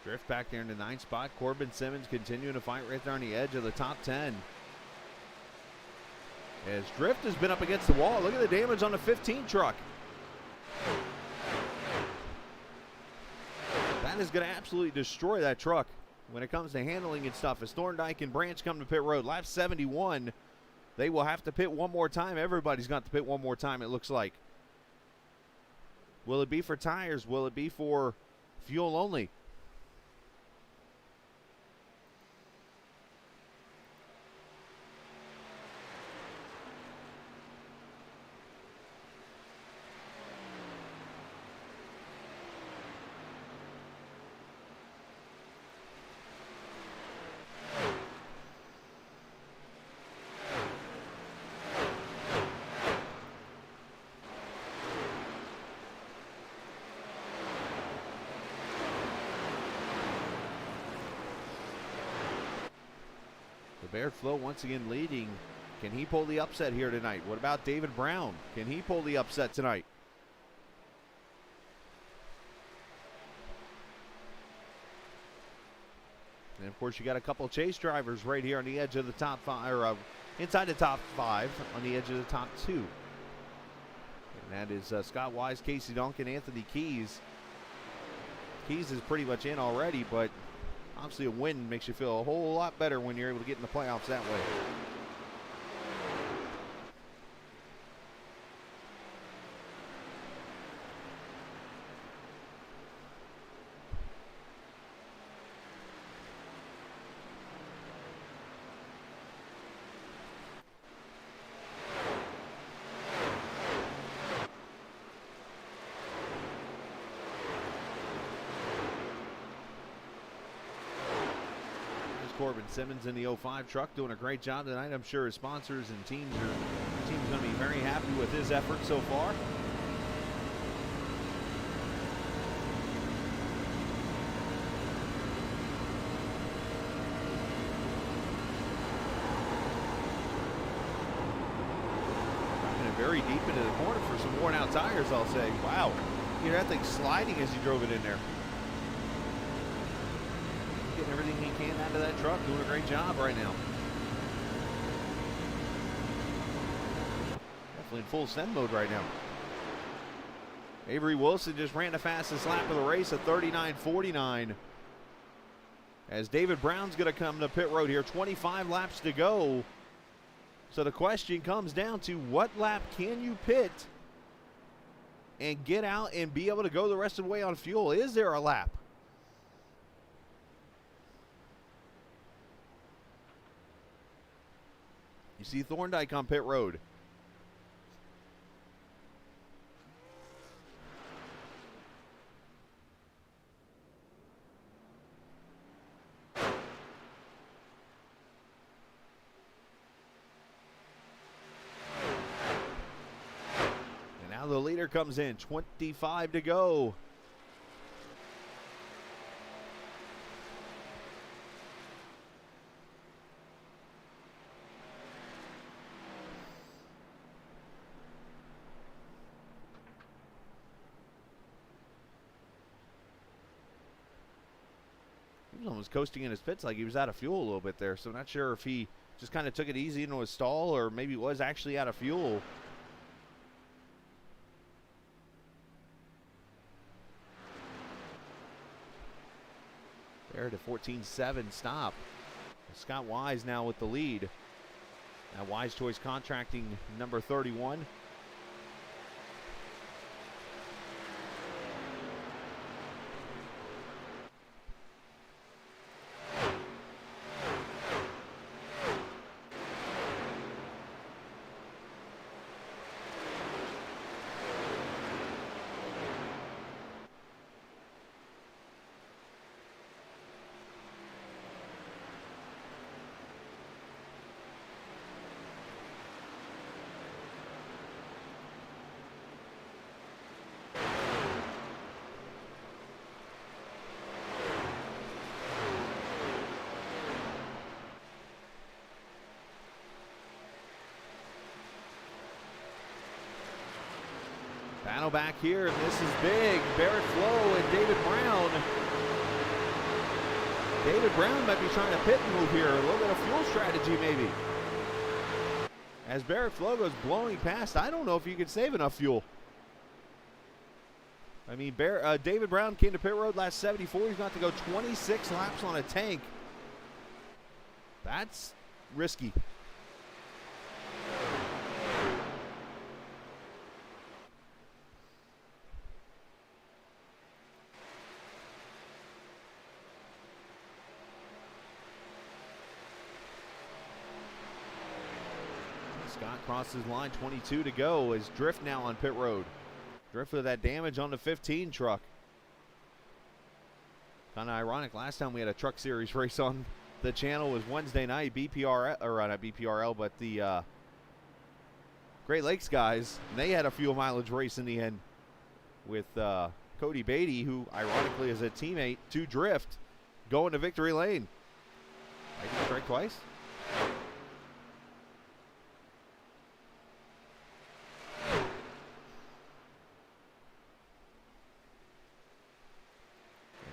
Drift back there in the 9th spot. Corbin Simmons continuing to fight right there on the edge of the top 10. As Drift has been up against the wall. Look at the damage on the 15 truck. That is going to absolutely destroy that truck when it comes to handling and stuff. As Thorndike and Branch come to pit road. Lap 71. They will have to pit one more time. Everybody's got to pit one more time, it looks like. Will it be for tires? Will it be for fuel only? Barrett Flo once again leading. Can he pull the upset here tonight? What about David Brown? Can he pull the upset tonight? And of course, you got a couple chase drivers right here on the edge of the top 5, or inside the top 5, on the edge of the top 2. And that is Scott Wise, Casey Duncan, Anthony Keys. Keys is pretty much in already, but obviously a win makes you feel a whole lot better when you're able to get in the playoffs that way. Corbin Simmons in the 05 truck doing a great job tonight. I'm sure his sponsors and teams going to be very happy with his effort so far. Driving it very deep into the corner for some worn out tires, I'll say. Wow, you know, that thing sliding as he drove it in there. Getting everything he can out of that truck, doing a great job right now. Definitely in full send mode right now. Avery Wilson just ran the fastest lap of the race at 39.49. As David Brown's going to come to pit road here, 25 laps to go. So the question comes down to what lap can you pit and get out and be able to go the rest of the way on fuel? Is there a lap? You see Thorndike on pit road. And now the leader comes in, 25 to go. was almost coasting in his pits like he was out of fuel a little bit there. So I'm not sure if he just kind of took it easy into a stall or maybe was actually out of fuel. There to 14.7 stop. Scott Wise now with the lead. Now Wise Choice Contracting number 31. Battle back here, and this is big. Barrett Flo and David Brown. David Brown might be trying to pit move here. A little bit of fuel strategy, maybe. As Barrett Flo goes blowing past, I don't know if you can save enough fuel. I mean, David Brown came to pit road last 74. He's got to go 26 laps on a tank. That's risky. Scott crosses line, 22 to go as Drift now on pit road. Drift with that damage on the 15 truck. Kind of ironic, last time we had a truck series race on the channel was Wednesday night, BPRL, or not BPRL, but the Great Lakes guys. And they had a fuel mileage race in the end with Cody Beatty, who ironically is a teammate to Drift, going to victory lane. I can strike twice.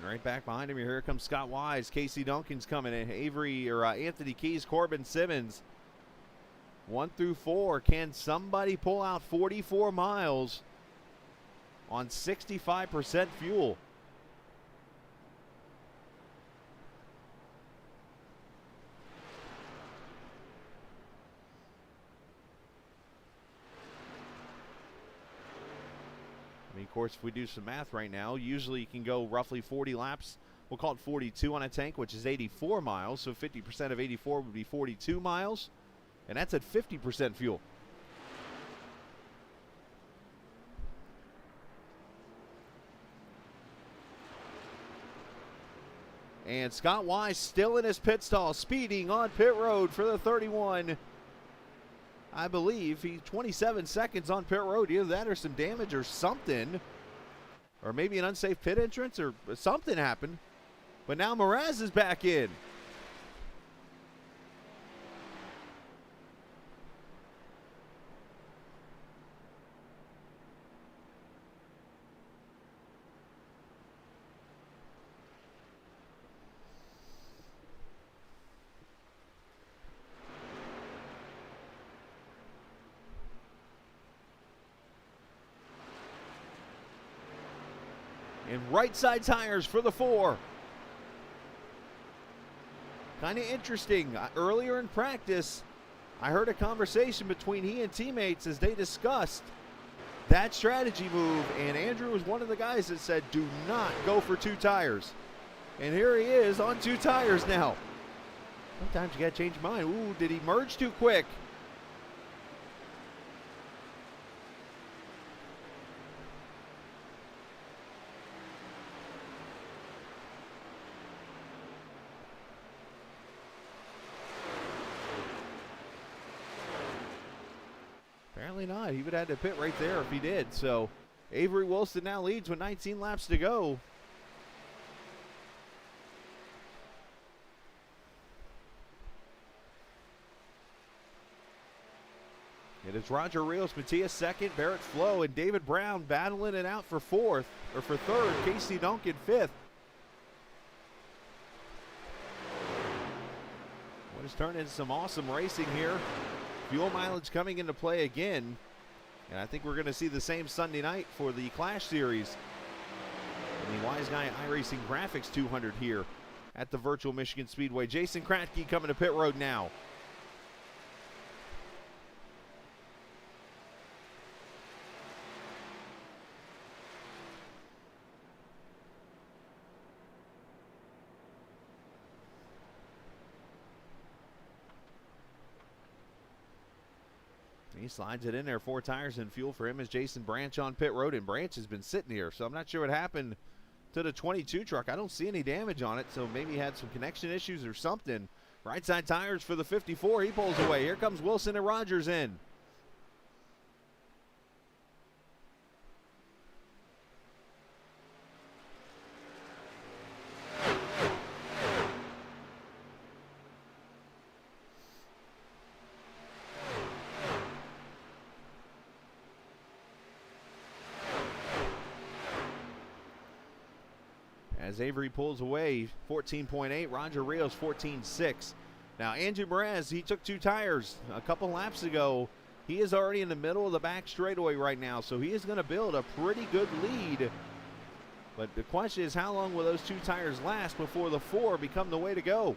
Right back behind him, here comes Scott Wise. Casey Duncan's coming in. Anthony Keys, Corbin Simmons. 1 through 4. Can somebody pull out 44 miles on 65% fuel? Of course, if we do some math right now, usually you can go roughly 40 laps. We'll call it 42 on a tank, which is 84 miles. So 50% of 84 would be 42 miles. And that's at 50% fuel. And Scott Wise still in his pit stall, speeding on pit road for the 31. I believe he's 27 seconds on pit road. Either that or some damage or something. Or maybe an unsafe pit entrance or something happened. But now Mraz is back in. And right side tires for the 4. Kind of interesting. Earlier in practice, I heard a conversation between he and teammates as they discussed that strategy move. And Andrew was one of the guys that said, do not go for 2 tires. And here he is on 2 tires now. Sometimes you got to change your mind. Ooh, did he merge too quick? Apparently not. He would have had to pit right there if he did. So Avery Wilson now leads with 19 laps to go. It is Roger Rios Matias second, Barrett Flo and David Brown battling it out for 4th, or for 3rd, Casey Duncan 5th. What has turned into some awesome racing here. Fuel mileage coming into play again. And I think we're going to see the same Sunday night for the Clash Series. And the Wise Guy iRacing Graphics 200 here at the Virtual Michigan Speedway. Jason Kratke coming to pit road now. He slides it in there. 4 tires and fuel for him as Jason Branch on pit road. And Branch has been sitting here, so I'm not sure what happened to the 22 truck. I don't see any damage on it, so maybe he had some connection issues or something. Right side tires for the 54. He pulls away. Here comes Wilson and Rogers in. As Avery pulls away, 14.8. Roger Rios, 14.6. Now, Andrew Mraz, he took 2 tires a couple laps ago. He is already in the middle of the back straightaway right now, so he is going to build a pretty good lead. But the question is, how long will those 2 tires last before the 4 become the way to go?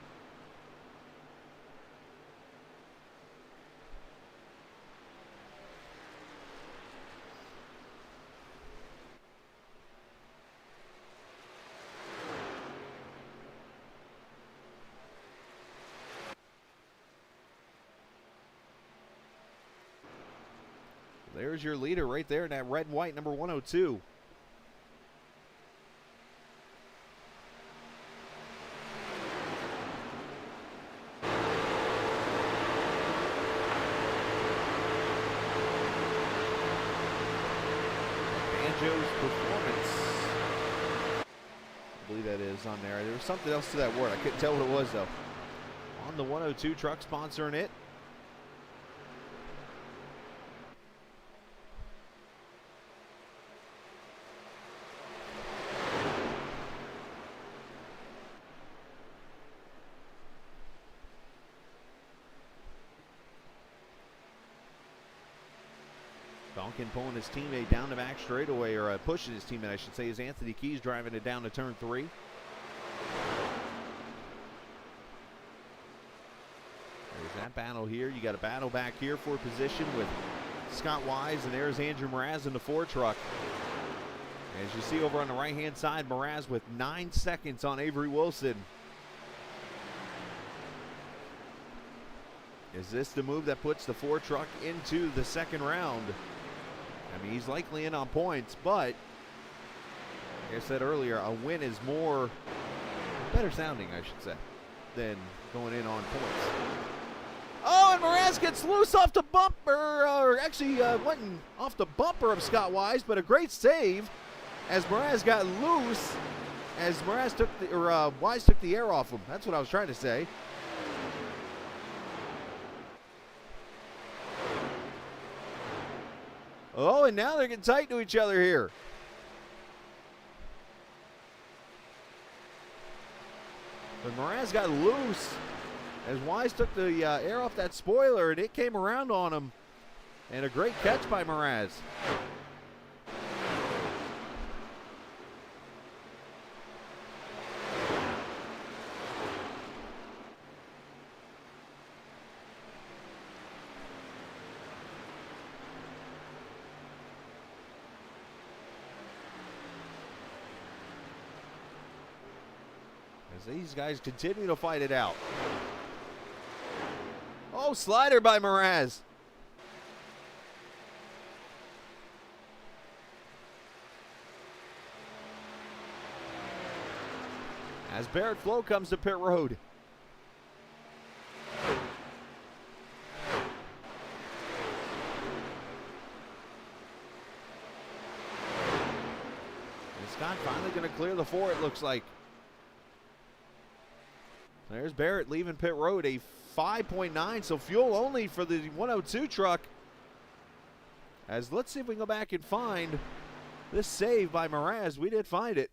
There's your leader right there in that red and white, number 102. Banjo's Performance. I believe that is on there. There was something else to that word. I couldn't tell what it was, though. On the 102 truck sponsoring it. Duncan pulling his teammate down the back straightaway, or pushing his teammate, I should say, is Anthony Keys driving it down to turn 3. There's that battle here. You got a battle back here for position with Scott Wise, and there's Andrew Mraz in the 4 truck. As you see over on the right-hand side, Mraz with 9 seconds on Avery Wilson. Is this the move that puts the 4 truck into the second round? I mean, he's likely in on points, but like I said earlier, a win is better sounding, I should say, than going in on points. Oh, and Mraz gets loose off the bumper, or actually went off the bumper of Scott Wise, but a great save as Mraz got loose, as Mraz took the, or Wise took the air off him. That's what I was trying to say. Oh, and now they're getting tight to each other here. But Mraz got loose as Wise took the air off that spoiler, and it came around on him. And a great catch by Mraz. These guys continue to fight it out. Oh, slider by Mraz. As Barrett Flo comes to pit road. And Scott finally going to clear the 4, it looks like. There's Barrett leaving pit road, a 5.9, so fuel only for the 102 truck. As let's see if we can go back and find this save by Mraz. We did find it,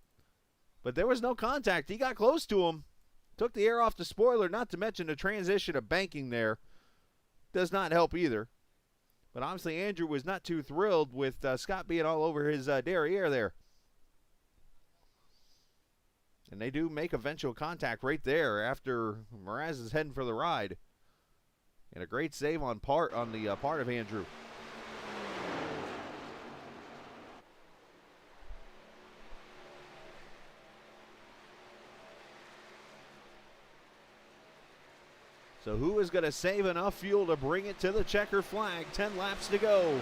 but there was no contact. He got close to him. Took the air off the spoiler, not to mention the transition of banking there. Does not help either. But obviously Andrew was not too thrilled with Scott being all over his derriere there. And they do make eventual contact right there after Mraz is heading for the ride. And a great save on the part of Andrew. So who is going to save enough fuel to bring it to the checker flag? 10 laps to go.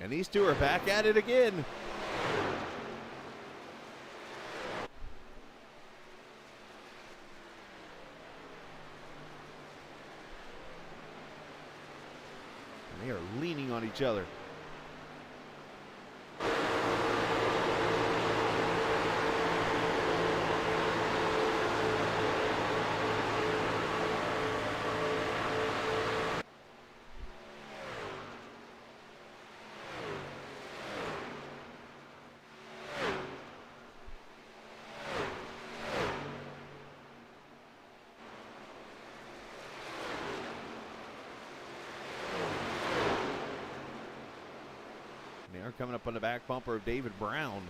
And these two are back at it again. They are leaning on each other. Coming up on the back bumper of David Brown,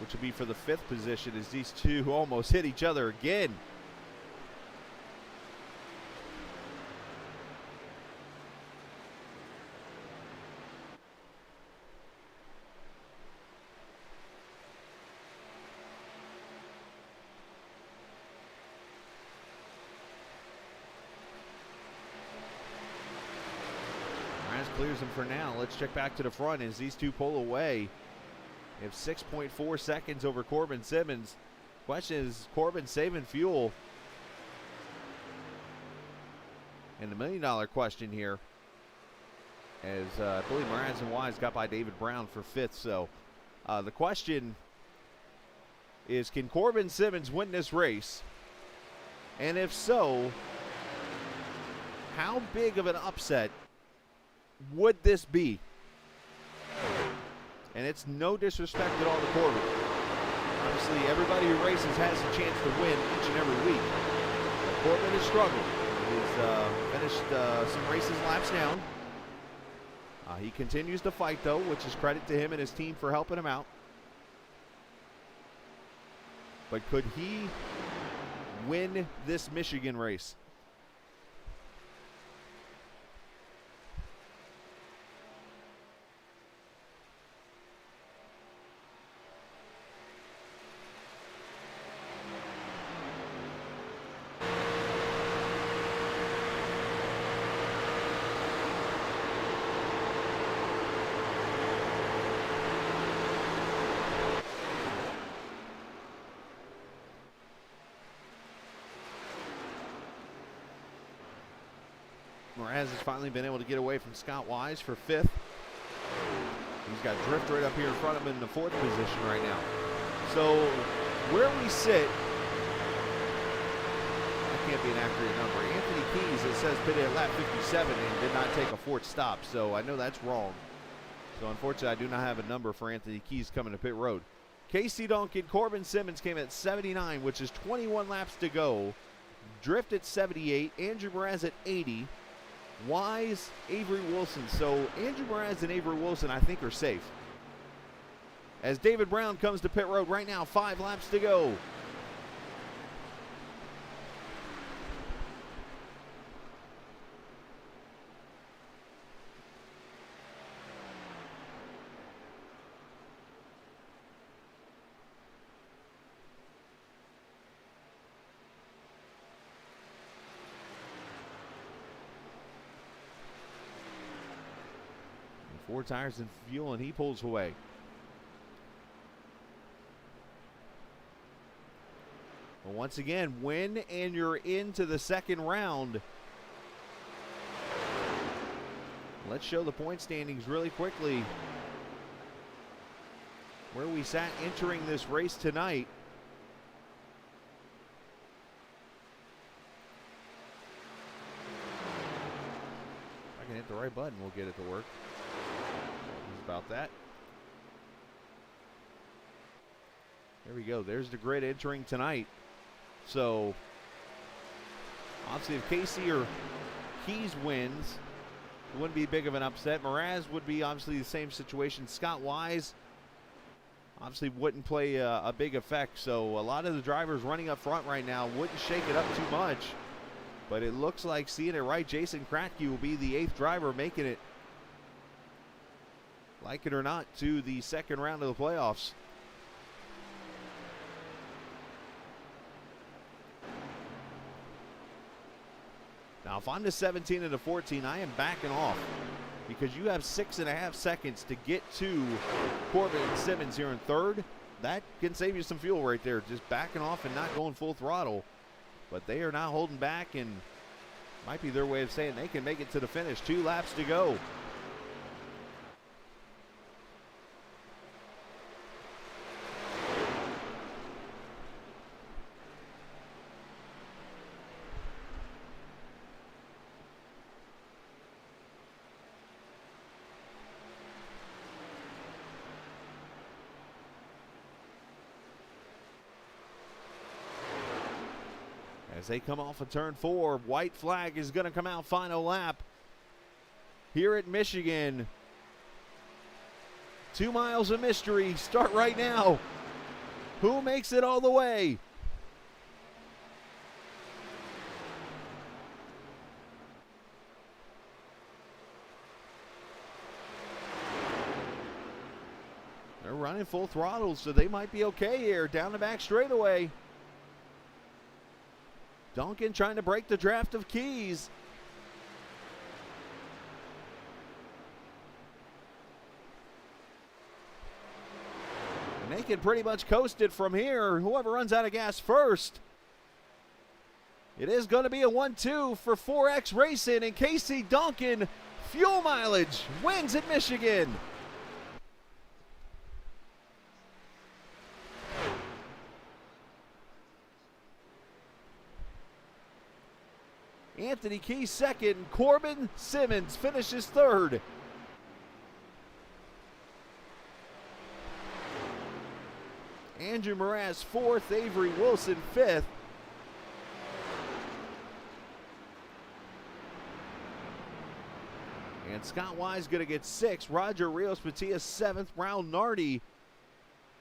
which will be for the 5th position as these two almost hit each other again. Clears him for now. Let's check back to the front as these two pull away. They have 6.4 seconds over Corbin Simmons. Question is, Corbin saving fuel? And the $1 million question here, as I believe Mraz and Wise got by David Brown for 5th. So the question is, can Corbin Simmons win this race? And if so, how big of an upset would this be? And it's no disrespect at all to Corbin. Obviously, everybody who races has a chance to win each and every week. But Corbin has struggled. He's finished some races laps down. He continues to fight, though, which is credit to him and his team for helping him out. But could he win this Michigan race? Mraz has finally been able to get away from Scott Wise for 5th. He's got Drift right up here in front of him in the 4th position right now. So where we sit, that can't be an accurate number. Anthony Keys, it says pitted at lap 57 and did not take a 4th stop, so I know that's wrong. So unfortunately, I do not have a number for Anthony Keys coming to pit road. Casey Duncan, Corbin Simmons came at 79, which is 21 laps to go. Drift at 78, Andrew Mraz at 80. Wise, Avery Wilson. So Andrew Mraz and Avery Wilson, I think, are safe. As David Brown comes to pit road right now, 5 laps to go. Four tires and fuel, and he pulls away. Well, once again, win and you're into the 2nd round. Let's show the point standings really quickly. where we sat entering this race tonight. If I can hit the right button, we'll get it to work. It's about that. There we go. There's the grid entering tonight. So, obviously, if Casey or Keys wins, it wouldn't be big of an upset. Mraz would be obviously the same situation. Scott Wise obviously wouldn't play a big effect. So, a lot of the drivers running up front right now wouldn't shake it up too much. But it looks like, seeing it right, Jason Kratke will be the 8th driver making it, like it or not, to the second round of the playoffs. Now, if I'm the 17 and the 14, I am backing off because you have 6.5 seconds to get to Corbin and Simmons here in third. That can save you some fuel right there, just backing off and not going full throttle. But they are not holding back, and might be their way of saying they can make it to the finish. 2 laps to go. As they come off of turn 4, white flag is going to come out final lap here at Michigan. 2 miles of mystery start right now. Who makes it all the way? They're running full throttle, so they might be okay here. Down the back straightaway. Duncan trying to break the draft of Keys. And they can pretty much coast it from here. Whoever runs out of gas first. It is going to be a 1-2 for 4X Racing, and Casey Duncan, fuel mileage, wins at Michigan. Anthony Keys second, Corbin Simmons finishes third. Andrew Mraz fourth, Avery Wilson fifth. And Scott Wise going to get sixth. Roger Rios Matias seventh. Raul Nardi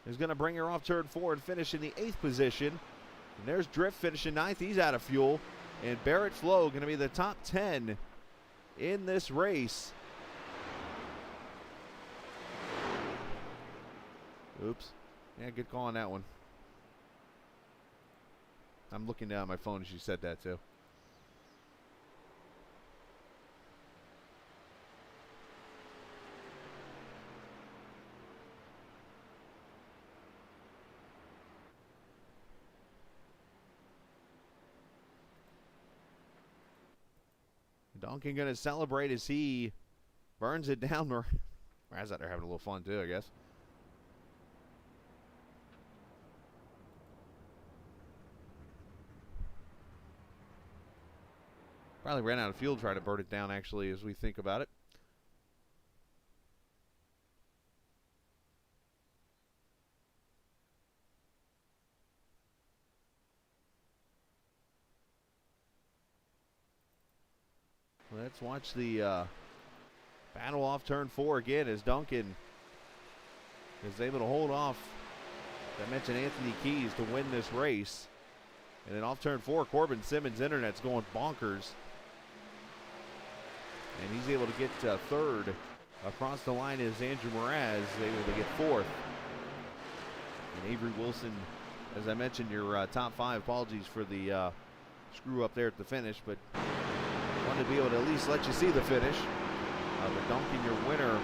is going to bring her off turn 4 and finish in the 8th position. And there's Drift finishing 9th. He's out of fuel. And Barrett Flo going to be the top 10 in this race. Oops. Yeah, good call on that one. I'm looking down at my phone as you said that too. Duncan going to celebrate as he burns it down. Mraz out there having a little fun too, I guess. Probably ran out of fuel trying to burn it down, actually, as we think about it. Let's watch the battle off turn 4 again as Duncan is able to hold off, as I mentioned, Anthony Keys to win this race. And then off turn 4, Corbin Simmons' internet's going bonkers. And he's able to get third. Across the line is Andrew Mraz, able to get fourth. And Avery Wilson, as I mentioned, your top 5. Apologies for the screw up there at the finish, but wanted to be able to at least let you see the finish. But Duncan, your winner.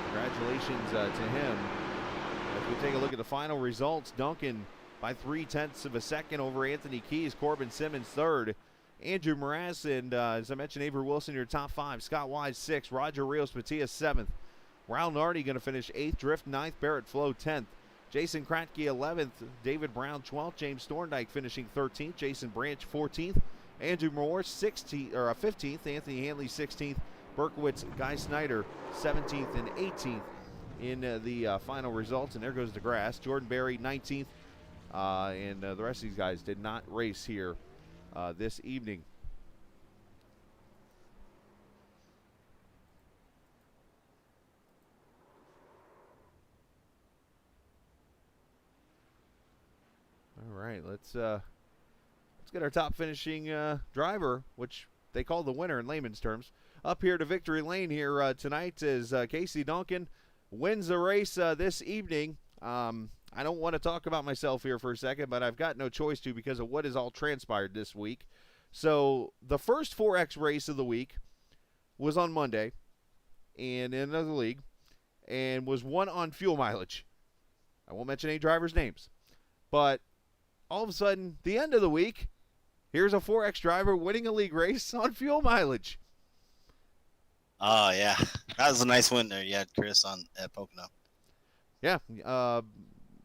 Congratulations to him. As we take a look at the final results, Duncan by 0.3 of a second over Anthony Keys. Corbin Simmons third. Andrew Mraz and, as I mentioned, Avery Wilson, your top 5. Scott Wise 6th. Roger Rios Matias 7th. Raul Nardi going to finish 8th, Drift 9th, Barrett Flo 10th. Jason Kratke 11th, David Brown 12th, James Thorndike finishing 13th, Jason Branch 14th, Andrew Moore 15th, Anthony Hanley 16th, Berkowitz, Guy Snyder 17th and 18th in the final results. And there goes DeGrasse. Jordan Berry 19th, and the rest of these guys did not race here this evening. All right, let's get our top finishing driver, which they call the winner in layman's terms, up here to victory lane here tonight as Casey Duncan wins the race this evening. I don't want to talk about myself here for a second, but I've got no choice to because of what has all transpired this week. So the first 4X race of the week was on Monday and in another league and was won on fuel mileage. I won't mention any drivers' names, but all of a sudden, the end of the week, here's a 4X driver winning a league race on fuel mileage. Oh, yeah. That was a nice win there you had, Chris, at Pocono. Yeah.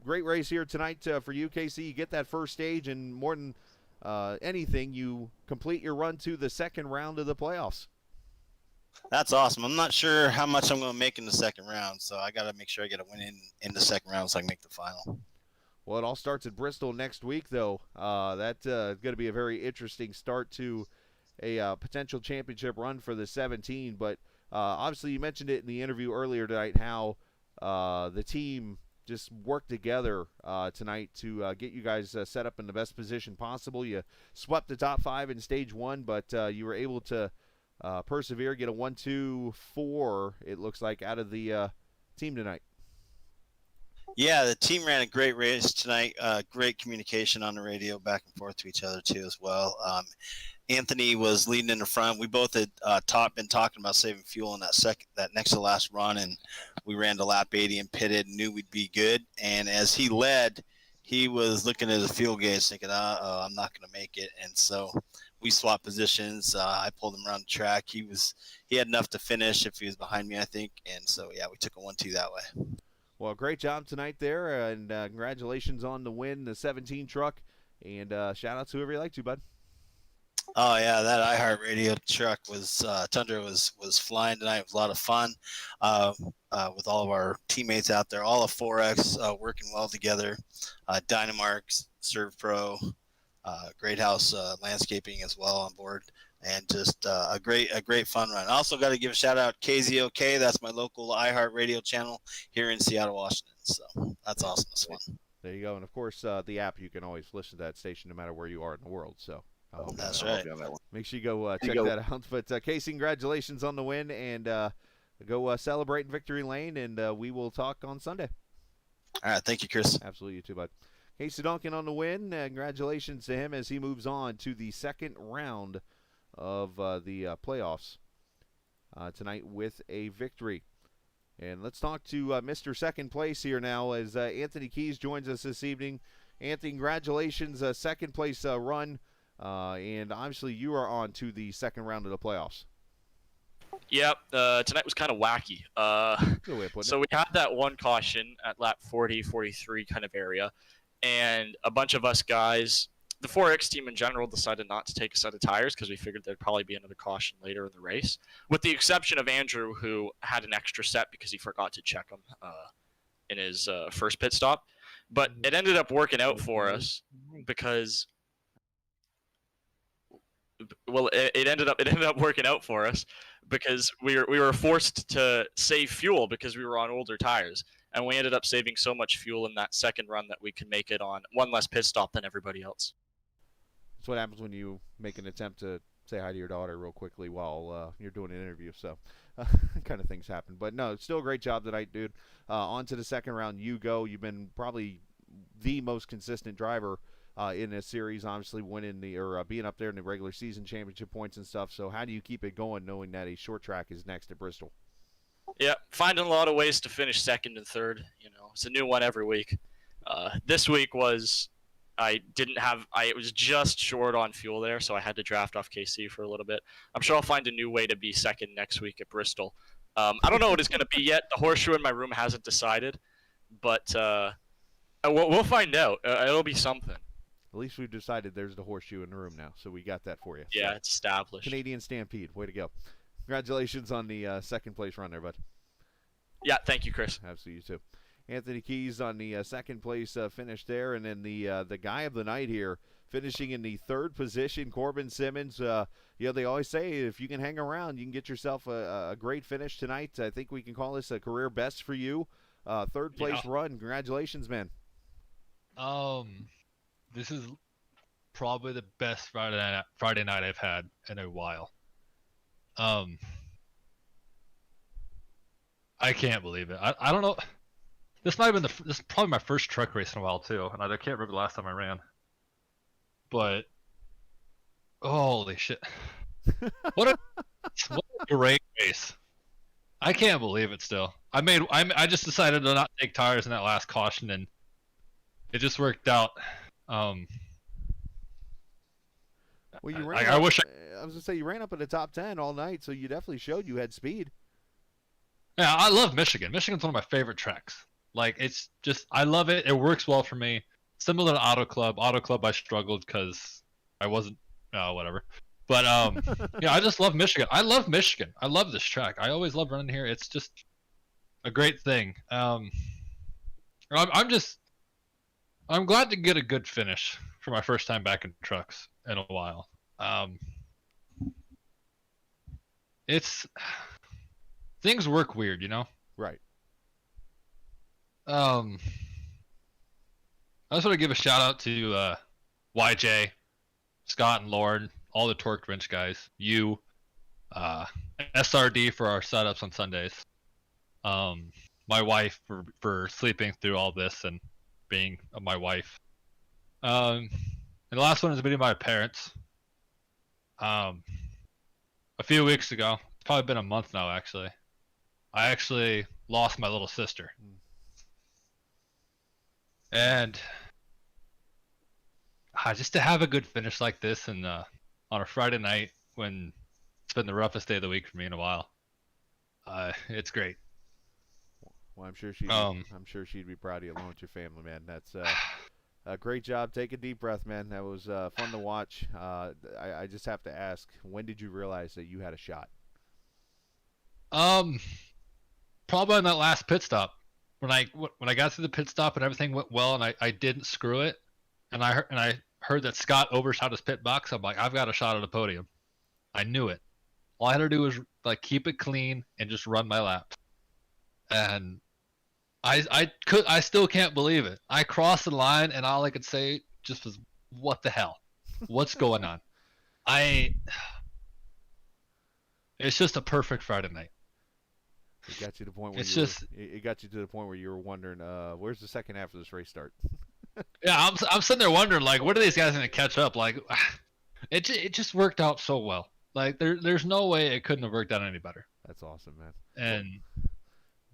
Great race here tonight for you, Casey. You get that first stage, and more than anything, you complete your run to the second round of the playoffs. That's awesome. I'm not sure how much I'm going to make in the second round, so I got to make sure I get a win in the second round so I can make the final. Well, it all starts at Bristol next week, though. That's going to be a very interesting start to a potential championship run for the 17. But obviously, you mentioned it in the interview earlier tonight how the team just worked together tonight to get you guys set up in the best position possible. You swept the top 5 in stage 1, but you were able to persevere, get a 1-2-4, it looks like, out of the team tonight. Yeah, the team ran a great race tonight. Great communication on the radio back and forth to each other, too, as well. Anthony was leading in the front. We both had been talking about saving fuel in that next to last run, and we ran to lap 80 and pitted and knew we'd be good. And as he led, he was looking at his fuel gauge thinking, I'm not going to make it. And so we swapped positions. I pulled him around the track. He had enough to finish if he was behind me, I think. And so, yeah, we took a 1-2 that way. Well, great job tonight there, and congratulations on the win, the 17 truck, and shout out to whoever you like to, bud. Oh, yeah, that iHeartRadio truck Tundra was flying tonight. It was a lot of fun with all of our teammates out there, all of 4X working well together, Dynamark, Serve Pro, Great House Landscaping as well on board. And just a great fun run. I also got to give a shout out KZOK. That's my local iHeartRadio channel here in Seattle, Washington. So that's awesome. This one. There you go. And of course, the app, you can always listen to that station no matter where you are in the world. So that's right. Make sure you go check that out. But Casey, congratulations on the win, and go celebrate in victory lane. And we will talk on Sunday. All right. Thank you, Chris. Absolutely, you too, bud. Casey Duncan on the win. Congratulations to him as he moves on to the second round of the playoffs tonight with a victory. And let's talk to Mr. Second Place here now as Anthony Keys joins us this evening. Anthony, congratulations, second place run, and obviously you are on to the second round of the playoffs. Yep, tonight was kind of wacky. Good way of putting So it. we had that one caution at lap 40, 43 kind of area, and a bunch of us guys, the 4X team in general, decided not to take a set of tires because we figured there'd probably be another caution later in the race, with the exception of Andrew, who had an extra set because he forgot to check them in his first pit stop. But it ended up working out for us because, well, it ended up working out for us because we were forced to save fuel because we were on older tires, and we ended up saving so much fuel in that second run that we could make it on one less pit stop than everybody else. That's what happens when you make an attempt to say hi to your daughter real quickly while you're doing an interview. So kind of things happen. But no, still a great job tonight, dude. On to the second round you go. You've been probably the most consistent driver in this series, obviously winning being up there in the regular season championship points and stuff. So how do you keep it going knowing that a short track is next at Bristol? Yeah, finding a lot of ways to finish second and third. You know, it's a new one every week. This week was I was just short on fuel there, so I had to draft off KC for a little bit. I'm sure I'll find a new way to be second next week at Bristol. I don't know what it's going to be yet. The horseshoe in my room hasn't decided, but we'll find out. It'll be something. At least we've decided there's the horseshoe in the room now, so we got that for you. Yeah, So, it's established. Canadian Stampede, way to go. Congratulations on the second place run there, bud. Yeah, thank you, Chris. Absolutely, you too. Anthony Keys on the second place finish there, and then the guy of the night here, finishing in the third position, Corbin Simmons. They always say if you can hang around, you can get yourself a great finish tonight. I think we can call this a career best for you. Third place run. Congratulations, man. This is probably the best Friday night I've had in a while. I can't believe it. I don't know. This might have been this is probably my first truck race in a while too, and I can't remember the last time I ran. But holy shit! What a great race! I can't believe it. Still, I just decided to not take tires in that last caution, and it just worked out. Well, you ran. I wish I was gonna say you ran up in the top 10 all night, so you definitely showed you had speed. Yeah, I love Michigan. Michigan's one of my favorite tracks. Like, it's just, I love it. It works well for me. Similar to Auto Club. Auto Club, I struggled because I wasn't, whatever. But, yeah, I just love Michigan. I love Michigan. I love this track. I always love running here. It's just a great thing. I'm glad to get a good finish for my first time back in trucks in a while. Things work weird, you know? Right. I just want to give a shout out to YJ, Scott and Lauren, all the Torque Wrench guys, you, SRD for our setups on Sundays, my wife for sleeping through all this and being my wife. And the last one is meeting my parents. A few weeks ago, it's probably been a month now actually, I actually lost my little sister. And just to have a good finish like this and on a Friday night when it's been the roughest day of the week for me in a while, it's great. Well, I'm sure she'd be proud of you along with your family, man. That's a great job. Take a deep breath, man. That was fun to watch. I just have to ask, when did you realize that you had a shot? Probably on that last pit stop. When I got through the pit stop and everything went well and I didn't screw it, and I heard that Scott overshot his pit box, I'm like, I've got a shot at the podium. I knew it. All I had to do was like keep it clean and just run my lap. And I still can't believe it. I crossed the line and all I could say just was, what the hell? What's going on? It's just a perfect Friday night. It got you to the point where it got you to the point where you were wondering, where's the second half of this race start? Yeah, I'm sitting there wondering, like, when are these guys going to catch up? Like, it just worked out so well. Like, there's no way it couldn't have worked out any better. That's awesome, man. And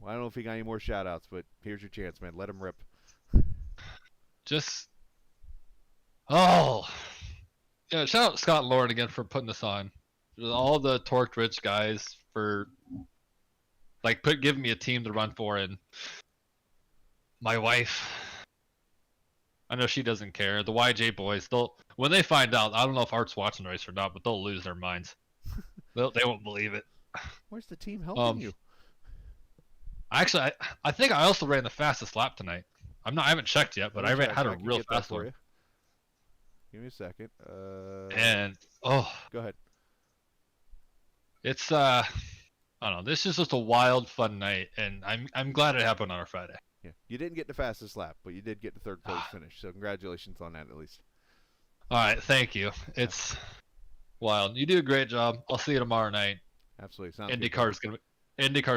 well, I don't know if you got any more shout outs, but here's your chance, man. Let them rip. Yeah, shout out Scott and Lauren again for putting this on. All the Torque Rich guys for giving me a team to run for, and my wife. I know she doesn't care. The YJ boys, when they find out, I don't know if Art's watching the race or not, but they'll lose their minds. They won't believe it. Where's the team helping you? Actually, I think I also ran the fastest lap tonight. I haven't checked yet, but I had a real fast one. Give me a second. Go ahead. It's I don't know. This is just a wild, fun night, and I'm glad it happened on a Friday. Yeah, you didn't get the fastest lap, but you did get the third place finish. So congratulations on that, at least. All right, thank you. It's wild. You do a great job. I'll see you tomorrow night. Absolutely. Sounds IndyCar's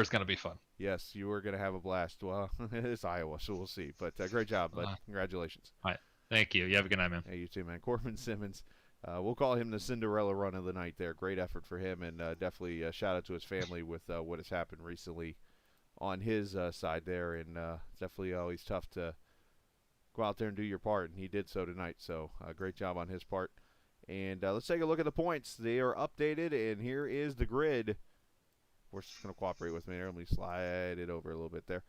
gonna be fun. Yes, you are gonna have a blast. Well, it's Iowa, so we'll see. But great job, bud. Congratulations. All right, thank you. You have a good night, man. Hey, you too, man. Corbin Simmons. We'll call him the Cinderella run of the night there. Great effort for him, and definitely a shout out to his family with what has happened recently on his side there. And definitely always tough to go out there and do your part, and he did so tonight. So great job on his part. And let's take a look at the points. They are updated, and here is the grid course, it's going to cooperate with me there. Let me slide it over a little bit there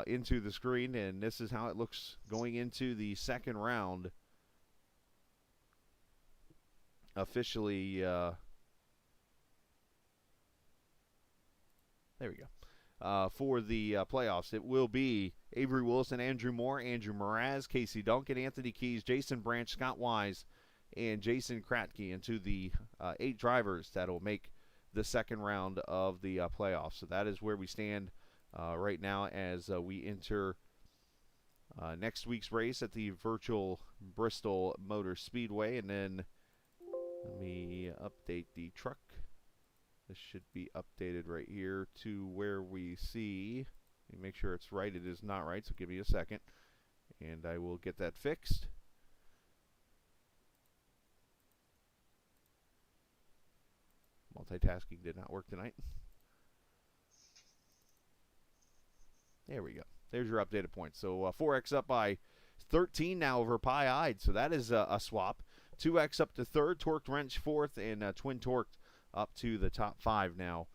into the screen, and this is how it looks going into the second round. Officially, there we go. For the playoffs, it will be Avery Wilson, Andrew Moore, Andrew Mraz, Casey Duncan, Anthony Keys, Jason Branch, Scott Wise, and Jason Kratke into the 8 drivers that will make the second round of the playoffs. So that is where we stand right now as we enter next week's race at the Virtual Bristol Motor Speedway. And then let me update the truck. This should be updated right here to where we see. Let me make sure it's right. It is not right, so give me a second, and I will get that fixed. Multitasking did not work tonight. There we go. There's your updated points. So 4X up by 13 now over Pie-Eyed, so that is a swap. 2X up to third, Torqued Wrench fourth, and Twin Torqued up to the top 5 now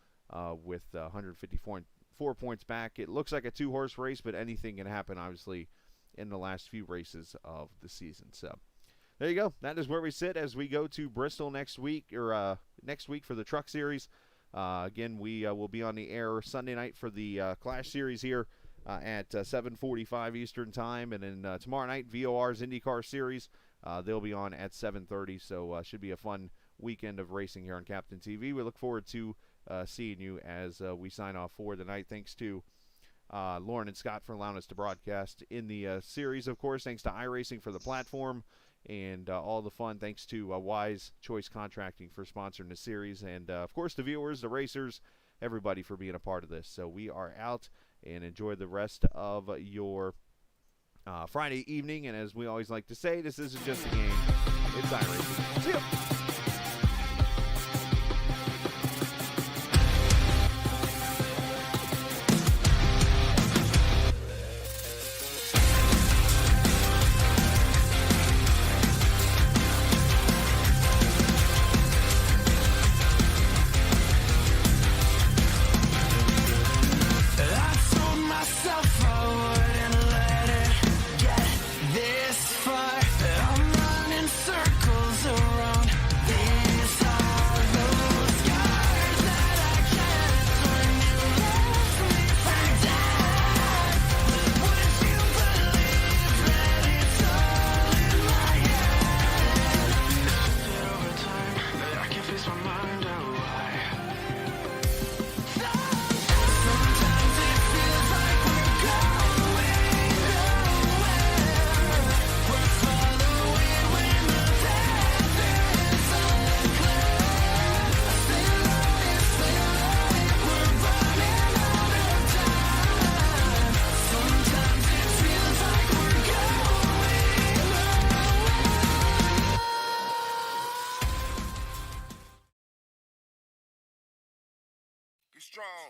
with 154 points back. It looks like a 2-horse race, but anything can happen, obviously, in the last few races of the season. So there you go. That is where we sit as we go to Bristol next week, or next week for the Truck Series. Again, we will be on the air Sunday night for the Clash Series here at 7:45 Eastern Time, and then tomorrow night VOR's IndyCar Series. They'll be on at 7:30, so should be a fun weekend of racing here on Captain TV. We look forward to seeing you as we sign off for the night. Thanks to Lauren and Scott for allowing us to broadcast in the series, of course. Thanks to iRacing for the platform and all the fun. Thanks to Wise Choice Contracting for sponsoring the series. And, of course, the viewers, the racers, everybody for being a part of this. So we are out, and enjoy the rest of your Friday evening. And as we always like to say, this isn't just a game. It's iRacing. See ya! Strong.